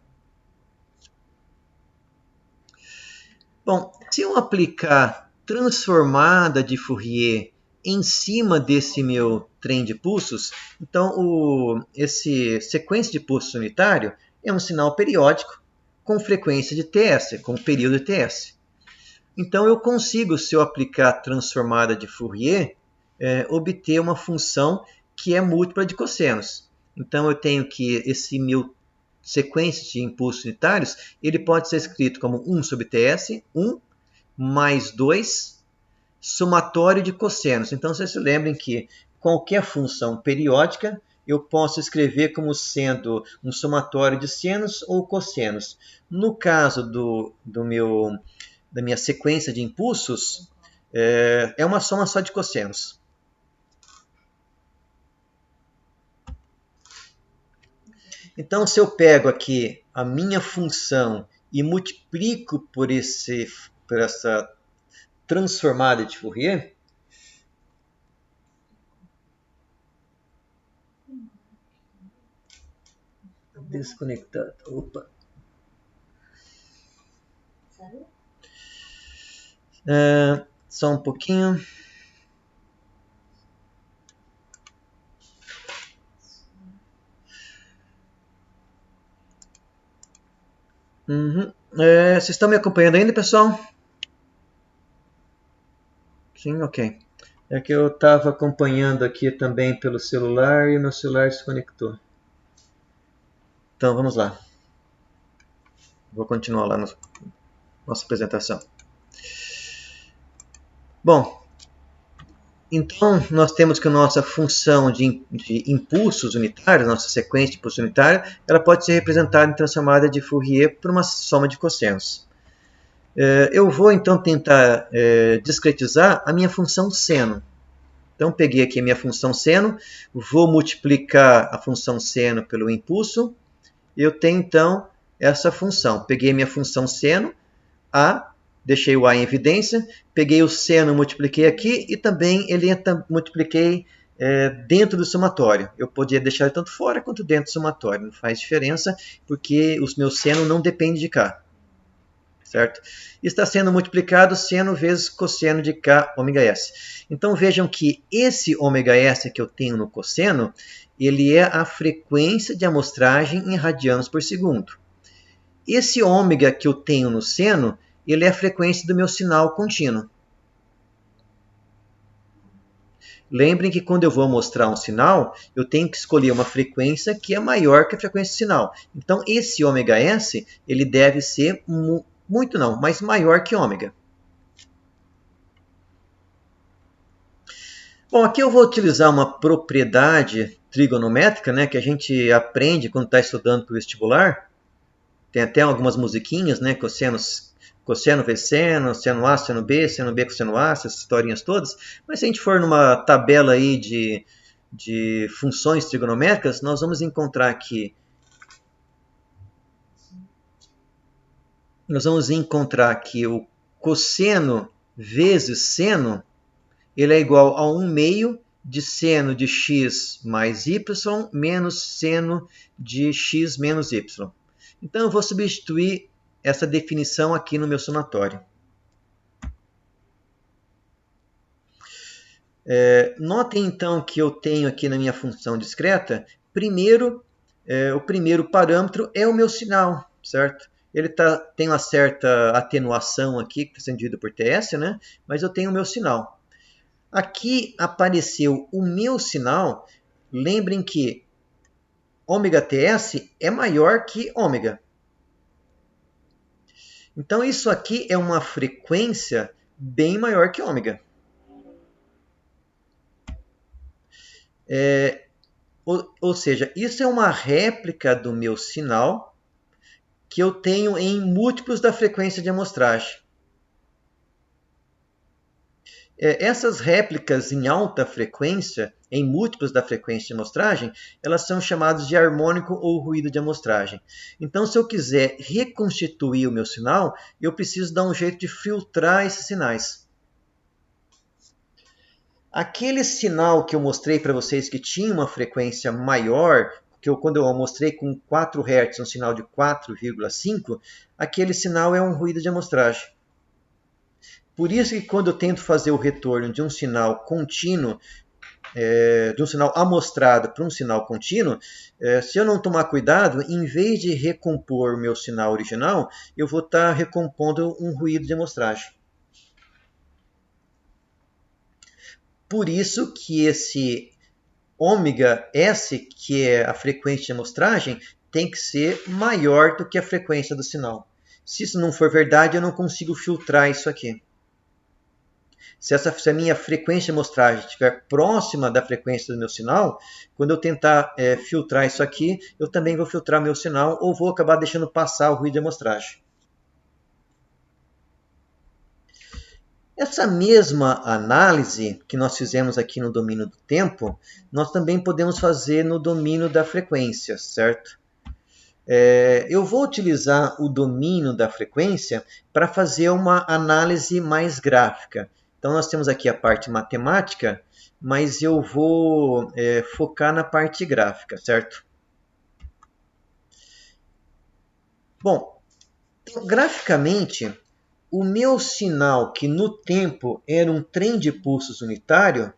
Bom, se eu aplicar transformada de Fourier em cima desse meu trem de pulsos, então esse sequência de pulsos unitário é um sinal periódico com frequência de TS, com período de TS. Então eu consigo, se eu aplicar transformada de Fourier, obter uma função que é múltipla de cossenos. Então eu tenho que esse meu sequência de impulsos unitários, ele pode ser escrito como 1 sobre TS, 1 mais 2, somatório de cossenos. Então vocês se lembrem que qualquer função periódica eu posso escrever como sendo um somatório de senos ou cossenos. No caso da minha sequência de impulsos, é uma soma só de cossenos. Então, se eu pego aqui a minha função e multiplico por essa transformada de Fourier, desconectado, opa. Só um pouquinho. Vocês estão me acompanhando ainda, pessoal? Sim, ok. É que eu estava acompanhando aqui também pelo celular e meu celular desconectou. Então, vamos lá. Vou continuar lá na nossa apresentação. Bom, então nós temos que a nossa função de impulsos unitários, nossa sequência de impulsos unitários, ela pode ser representada em transformada de Fourier por uma soma de cossenos. Eu vou então tentar discretizar a minha função seno. Então peguei aqui a minha função seno, vou multiplicar a função seno pelo impulso, eu tenho então essa função. Peguei a minha função seno, A, deixei o A em evidência, peguei o seno, multipliquei aqui e também multipliquei dentro do somatório. Eu podia deixar ele tanto fora quanto dentro do somatório, não faz diferença, porque os meus seno não dependem de K. Certo? Está sendo multiplicado seno vezes cosseno de K ômega S. Então vejam que esse ômega S que eu tenho no cosseno, ele é a frequência de amostragem em radianos por segundo. Esse ômega que eu tenho no seno, ele é a frequência do meu sinal contínuo. Lembrem que quando eu vou mostrar um sinal, eu tenho que escolher uma frequência que é maior que a frequência do sinal. Então esse ômega S, ele deve ser muito não, mas maior que ômega. Bom, aqui eu vou utilizar uma propriedade trigonométrica, né, que a gente aprende quando está estudando para o vestibular. Tem até algumas musiquinhas, né, cosseno vezes seno, seno A, seno B, cosseno A, essas historinhas todas. Mas se a gente for numa tabela aí de de funções trigonométricas, nós vamos encontrar que o cosseno vezes seno ele é igual a 1 meio de seno de x mais y menos seno de x menos y. Então, eu vou substituir essa definição aqui no meu somatório. Notem, então, que eu tenho aqui na minha função discreta, o primeiro parâmetro é o meu sinal, certo? Ele tem uma certa atenuação aqui, que está sendo dividido por TS, né? Mas eu tenho o meu sinal. Aqui apareceu o meu sinal. Lembrem que ômega-TS é maior que ômega. Então, isso aqui é uma frequência bem maior que ômega. Ou seja, isso é uma réplica do meu sinal que eu tenho em múltiplos da frequência de amostragem. Essas réplicas em alta frequência, em múltiplos da frequência de amostragem, elas são chamadas de harmônico ou ruído de amostragem. Então, se eu quiser reconstituir o meu sinal, eu preciso dar um jeito de filtrar esses sinais. Aquele sinal que eu mostrei para vocês que tinha uma frequência maior, quando eu mostrei com 4 Hz, um sinal de 4,5, aquele sinal é um ruído de amostragem. Por isso que quando eu tento fazer o retorno de um sinal contínuo, de um sinal amostrado para um sinal contínuo, se eu não tomar cuidado, em vez de recompor o meu sinal original, eu vou estar recompondo um ruído de amostragem. Por isso que esse ômega-S, que é a frequência de amostragem, tem que ser maior do que a frequência do sinal. Se isso não for verdade, eu não consigo filtrar isso aqui. Se a minha frequência de amostragem estiver próxima da frequência do meu sinal, quando eu tentar filtrar isso aqui, eu também vou filtrar meu sinal ou vou acabar deixando passar o ruído de amostragem. Essa mesma análise que nós fizemos aqui no domínio do tempo, nós também podemos fazer no domínio da frequência, certo? Eu vou utilizar o domínio da frequência para fazer uma análise mais gráfica. Então, nós temos aqui a parte matemática, mas eu vou focar na parte gráfica, certo? Bom, então, graficamente, o meu sinal, que no tempo era um trem de pulsos unitário,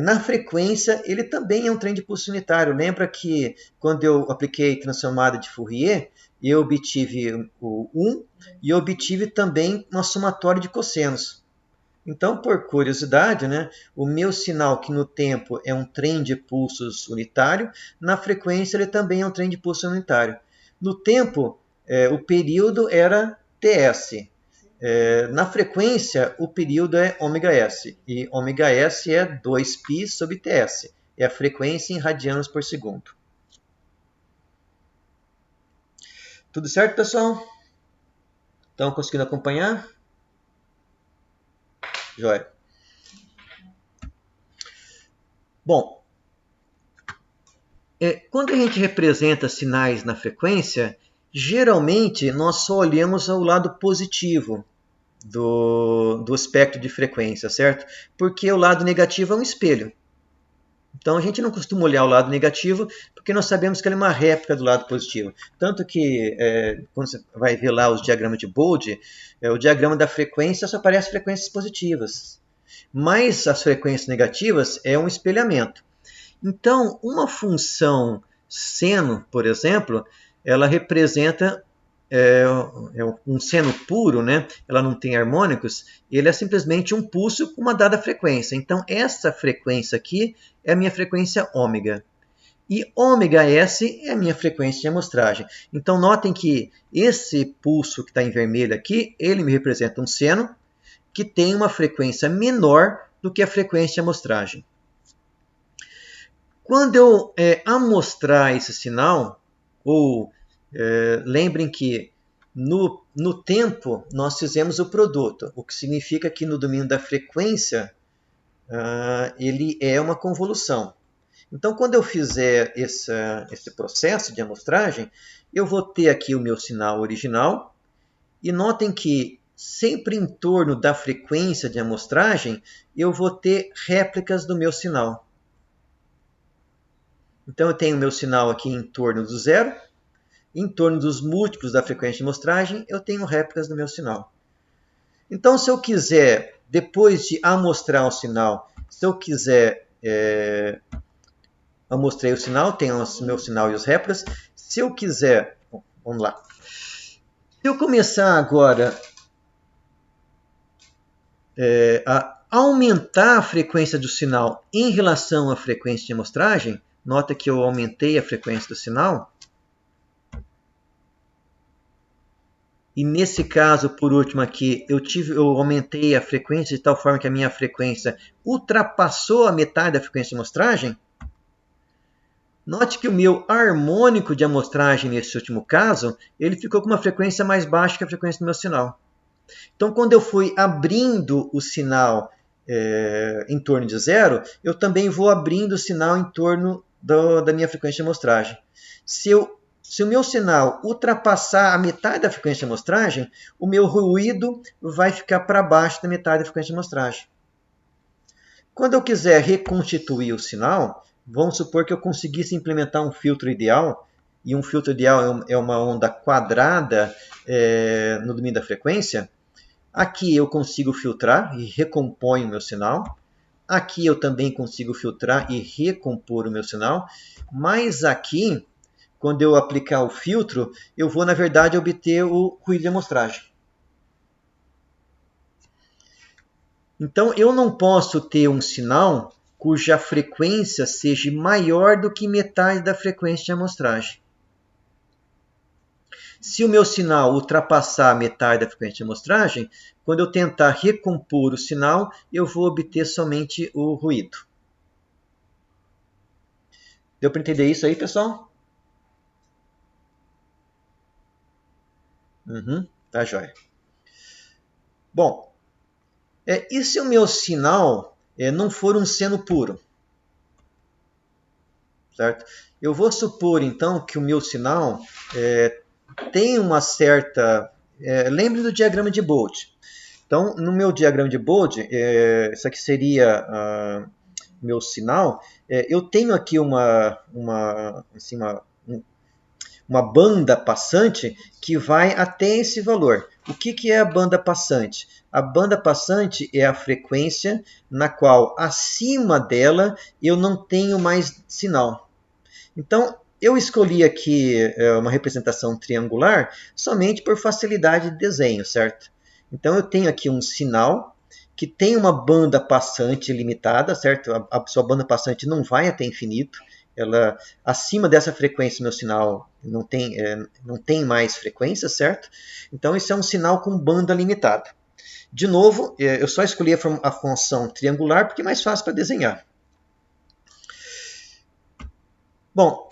na frequência ele também é um trem de pulso unitário. Lembra que quando eu apliquei transformada de Fourier, eu obtive o 1 e eu obtive também uma somatória de cossenos. Então, por curiosidade, né, o meu sinal que no tempo é um trem de pulsos unitário, na frequência ele também é um trem de pulso unitário. No tempo, o período era TS. Na frequência, o período é ômega-S. E ômega-S é 2π sobre TS. É a frequência em radianos por segundo. Tudo certo, pessoal? Estão conseguindo acompanhar? Joia. Bom, quando a gente representa sinais na frequência, geralmente nós só olhamos o lado positivo do espectro de frequência, certo? Porque o lado negativo é um espelho. Então a gente não costuma olhar o lado negativo porque nós sabemos que ele é uma réplica do lado positivo. Tanto que quando você vai ver lá os diagramas de Bode, o diagrama da frequência só aparece frequências positivas. Mas as frequências negativas é um espelhamento. Então uma função seno, por exemplo, ela representa um seno puro, né? Ela não tem harmônicos, ele é simplesmente um pulso com uma dada frequência. Então, essa frequência aqui é a minha frequência ômega. E ômega-S é a minha frequência de amostragem. Então, notem que esse pulso que está em vermelho aqui, ele me representa um seno que tem uma frequência menor do que a frequência de amostragem. Quando eu amostrar esse sinal, ou lembrem que no tempo nós fizemos o produto, o que significa que no domínio da frequência ele é uma convolução. Então, quando eu fizer esse processo de amostragem, eu vou ter aqui o meu sinal original. E notem que sempre em torno da frequência de amostragem, eu vou ter réplicas do meu sinal. Então, eu tenho o meu sinal aqui em torno do zero. Em torno dos múltiplos da frequência de amostragem, eu tenho réplicas do meu sinal. Então, se eu quiser, depois de amostrar o sinal, se eu quiser, amostrei o sinal, tenho o meu sinal e as réplicas. Se eu quiser, vamos lá. Se eu começar agora a aumentar a frequência do sinal em relação à frequência de amostragem, nota que eu aumentei a frequência do sinal. E nesse caso, por último aqui, eu aumentei a frequência de tal forma que a minha frequência ultrapassou a metade da frequência de amostragem. Note que o meu harmônico de amostragem, nesse último caso, ele ficou com uma frequência mais baixa que a frequência do meu sinal. Então, quando eu fui abrindo o sinal em torno de zero, eu também vou abrindo o sinal em torno da minha frequência de amostragem. Se o meu sinal ultrapassar a metade da frequência de amostragem, o meu ruído vai ficar para baixo da metade da frequência de amostragem. Quando eu quiser reconstituir o sinal, vamos supor que eu conseguisse implementar um filtro ideal, e um filtro ideal é uma onda quadrada no domínio da frequência. Aqui eu consigo filtrar e recompõe o meu sinal. Aqui eu também consigo filtrar e recompor o meu sinal. Mas aqui, quando eu aplicar o filtro, eu vou, na verdade, obter o ruído de amostragem. Então, eu não posso ter um sinal cuja frequência seja maior do que metade da frequência de amostragem. Se o meu sinal ultrapassar a metade da frequência de amostragem, quando eu tentar recompor o sinal, eu vou obter somente o ruído. Deu para entender isso aí, pessoal? Tá joia. Bom, e se o meu sinal não for um seno puro? Certo? Eu vou supor, então, que o meu sinal tem uma certa... lembre do diagrama de Bode. Então, no meu diagrama de Bode, isso aqui seria meu sinal. Eu tenho aqui uma banda passante que vai até esse valor. O que é a banda passante? A banda passante é a frequência na qual, acima dela, eu não tenho mais sinal. Então, eu escolhi aqui uma representação triangular somente por facilidade de desenho, certo? Então, eu tenho aqui um sinal que tem uma banda passante limitada, certo? A sua banda passante não vai até infinito. Ela, acima dessa frequência, meu sinal não tem mais frequência, certo? Então, isso é um sinal com banda limitada. De novo, eu só escolhi a função triangular porque é mais fácil para desenhar. Bom,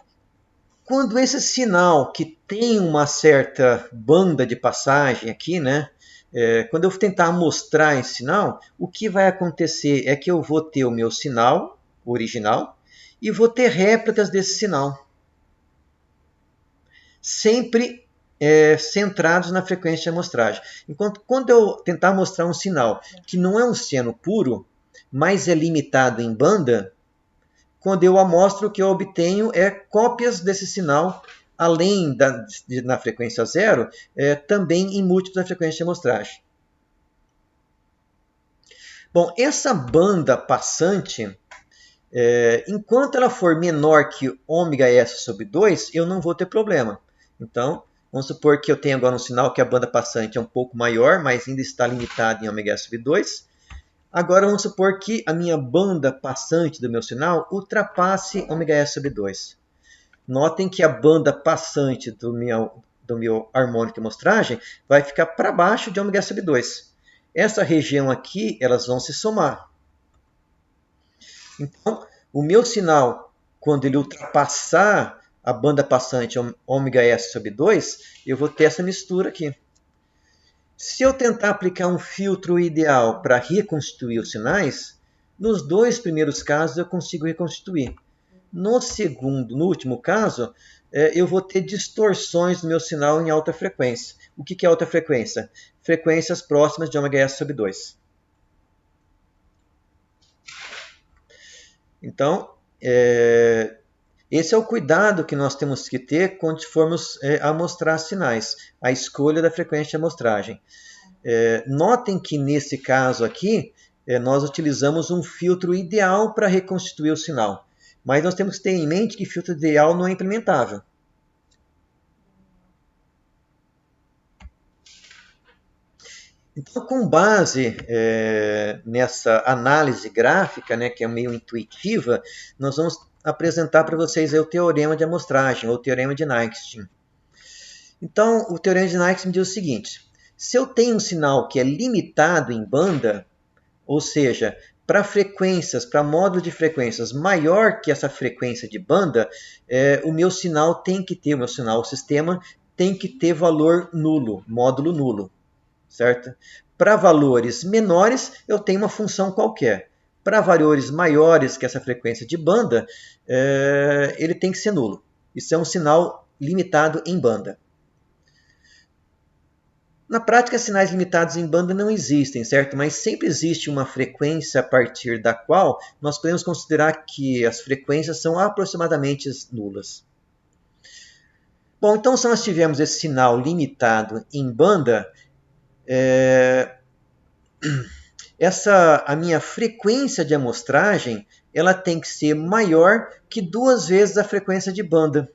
quando esse sinal que tem uma certa banda de passagem aqui, né? Quando eu tentar mostrar esse sinal, o que vai acontecer é que eu vou ter o meu sinal original e vou ter réplicas desse sinal. Sempre centrados na frequência de amostragem. Enquanto quando eu tentar mostrar um sinal que não é um seno puro, mas é limitado em banda, quando eu amostro, o que eu obtenho é cópias desse sinal, além na frequência zero, também em múltiplos da frequência de amostragem. Bom, essa banda passante, enquanto ela for menor que ômega-s sobre 2, eu não vou ter problema. Então, vamos supor que eu tenho agora um sinal que a banda passante é um pouco maior, mas ainda está limitada em ômega-s sobre 2. Agora vamos supor que a minha banda passante do meu sinal ultrapasse ômega-s sobre 2. Notem que a banda passante do meu harmônico de amostragem vai ficar para baixo de ômega-s sobre 2. Essa região aqui, elas vão se somar. Então, o meu sinal, quando ele ultrapassar a banda passante ômega-s sobre 2, eu vou ter essa mistura aqui. Se eu tentar aplicar um filtro ideal para reconstituir os sinais, nos dois primeiros casos eu consigo reconstituir. No último caso, eu vou ter distorções do meu sinal em alta frequência. O que é alta frequência? Frequências próximas de ω/2. Então, esse é o cuidado que nós temos que ter quando formos amostrar sinais, a escolha da frequência de amostragem. Notem que nesse caso aqui, nós utilizamos um filtro ideal para reconstituir o sinal. Mas nós temos que ter em mente que filtro ideal não é implementável. Então, com base nessa análise gráfica, né, que é meio intuitiva, nós vamos apresentar para vocês aí o teorema de amostragem, ou teorema de Nyquist. Então, o teorema de Nyquist diz o seguinte: se eu tenho um sinal que é limitado em banda, ou seja, para frequências, para módulo de frequências maior que essa frequência de banda, o meu sinal tem que ter, o sistema tem que ter valor nulo, módulo nulo, certo? Para valores menores, eu tenho uma função qualquer. Para valores maiores que essa frequência de banda, ele tem que ser nulo. Isso é um sinal limitado em banda. Na prática, sinais limitados em banda não existem, certo? Mas sempre existe uma frequência a partir da qual nós podemos considerar que as frequências são aproximadamente nulas. Bom, então se nós tivermos esse sinal limitado em banda, a minha frequência de amostragem ela tem que ser maior que 2 vezes a frequência de banda.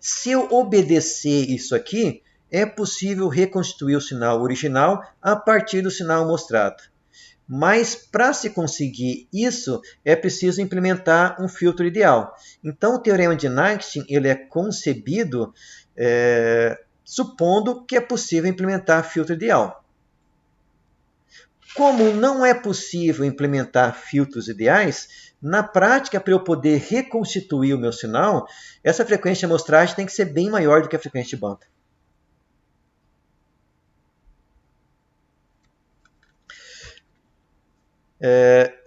Se eu obedecer isso aqui, é possível reconstituir o sinal original a partir do sinal mostrado. Mas para se conseguir isso, é preciso implementar um filtro ideal. Então o teorema de Nyquist ele é concebido supondo que é possível implementar filtro ideal. Como não é possível implementar filtros ideais, na prática, para eu poder reconstituir o meu sinal, essa frequência de amostragem tem que ser bem maior do que a frequência de banda.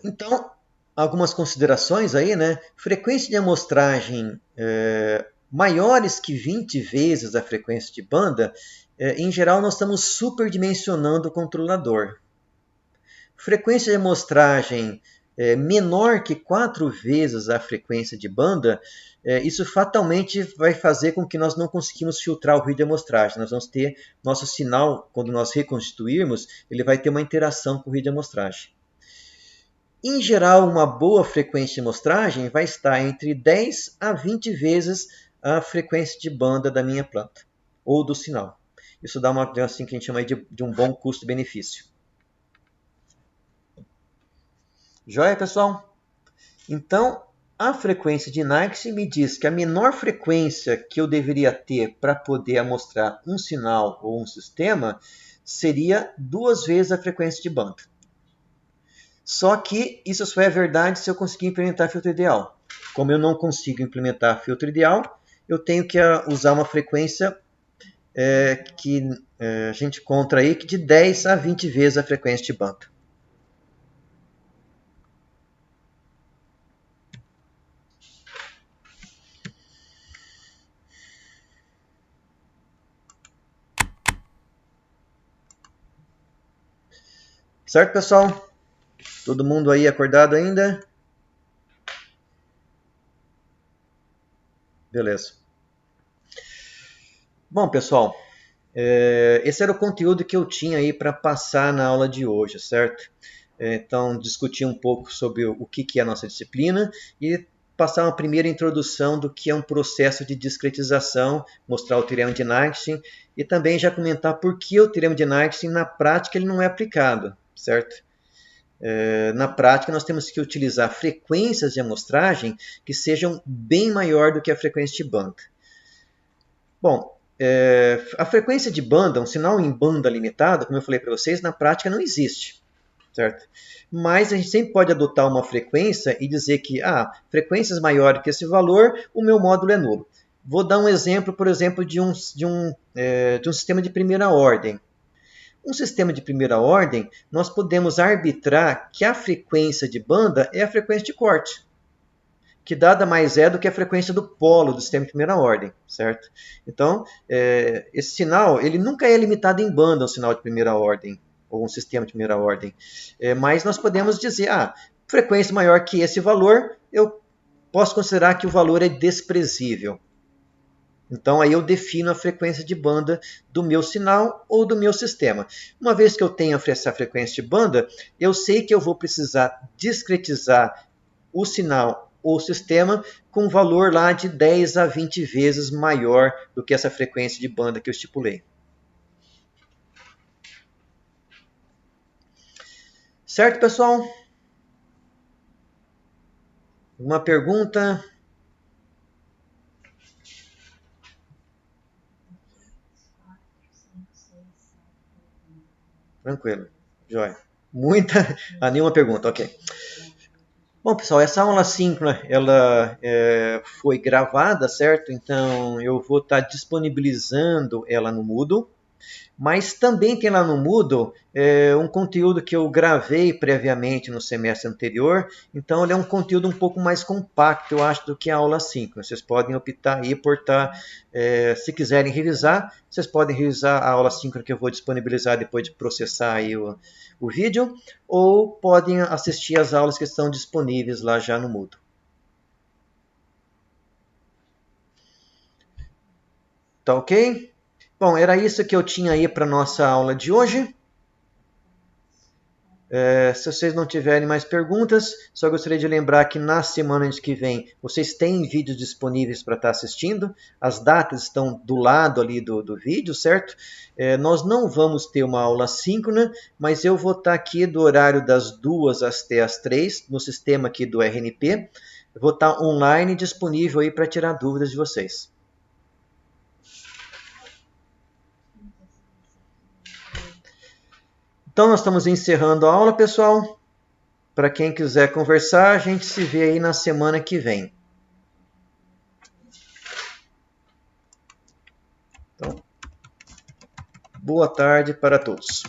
Então, algumas considerações aí, né? Frequência de amostragem maiores que 20 vezes a frequência de banda, em geral nós estamos superdimensionando o controlador. Frequência de amostragem menor que 4 vezes a frequência de banda, isso fatalmente vai fazer com que nós não conseguimos filtrar o ruído de amostragem. Nós vamos ter nosso sinal, quando nós reconstituirmos, ele vai ter uma interação com o ruído de amostragem. Em geral, uma boa frequência de amostragem vai estar entre 10 a 20 vezes a frequência de banda da minha planta, ou do sinal. Isso dá uma assim que a gente chama de um bom custo-benefício. Joia, pessoal? Então, a frequência de Nyquist me diz que a menor frequência que eu deveria ter para poder amostrar um sinal ou um sistema seria 2 vezes a frequência de banda. Só que isso só é verdade se eu conseguir implementar filtro ideal. Como eu não consigo implementar filtro ideal, eu tenho que usar uma frequência que a gente encontra aí de 10 a 20 vezes a frequência de banda. Certo, pessoal? Todo mundo aí acordado ainda? Beleza. Bom, pessoal, esse era o conteúdo que eu tinha aí para passar na aula de hoje, certo? Então, discutir um pouco sobre o que é a nossa disciplina e passar uma primeira introdução do que é um processo de discretização, mostrar o teorema de Nyquist e também já comentar por que o teorema de Nyquist na prática ele não é aplicado, certo? Na prática, nós temos que utilizar frequências de amostragem que sejam bem maior do que a frequência de banda. Bom, a frequência de banda, um sinal em banda limitada, como eu falei para vocês, na prática não existe, certo? Mas a gente sempre pode adotar uma frequência e dizer que, frequências maiores que esse valor, o meu módulo é nulo. Vou dar um exemplo, por exemplo, de um sistema de primeira ordem. Um sistema de primeira ordem, nós podemos arbitrar que a frequência de banda é a frequência de corte. que nada mais é do que a frequência do polo do sistema de primeira ordem, certo? Então, esse sinal, ele nunca é limitado em banda, um sinal de primeira ordem, ou um sistema de primeira ordem. Mas nós podemos dizer, frequência maior que esse valor, eu posso considerar que o valor é desprezível. Então, aí eu defino a frequência de banda do meu sinal ou do meu sistema. Uma vez que eu tenho essa frequência de banda, eu sei que eu vou precisar discretizar o sinal ou sistema com um valor lá de 10 a 20 vezes maior do que essa frequência de banda que eu estipulei. Certo, pessoal? Uma pergunta? Tranquilo. Joia. Nenhuma pergunta, ok. Bom, pessoal, essa aula síncrona, ela foi gravada, certo? Então, eu vou estar disponibilizando ela no Moodle. Mas também tem lá no Moodle um conteúdo que eu gravei previamente no semestre anterior. Então, ele é um conteúdo um pouco mais compacto, eu acho, do que a aula síncrona. Vocês podem optar aí por estar, se quiserem revisar, vocês podem revisar a aula síncrona que eu vou disponibilizar depois de processar aí o vídeo, ou podem assistir as aulas que estão disponíveis lá já no Moodle. Tá ok? Bom, era isso que eu tinha aí para a nossa aula de hoje. Se vocês não tiverem mais perguntas, só gostaria de lembrar que na semana que vem vocês têm vídeos disponíveis para estar assistindo. As datas estão do lado ali do vídeo, certo? Nós não vamos ter uma aula síncrona, mas eu vou estar aqui do horário das 2 até as 3, no sistema aqui do RNP. Eu vou estar online disponível aí para tirar dúvidas de vocês. Então, nós estamos encerrando a aula, pessoal. Para quem quiser conversar, a gente se vê aí na semana que vem. Então, boa tarde para todos.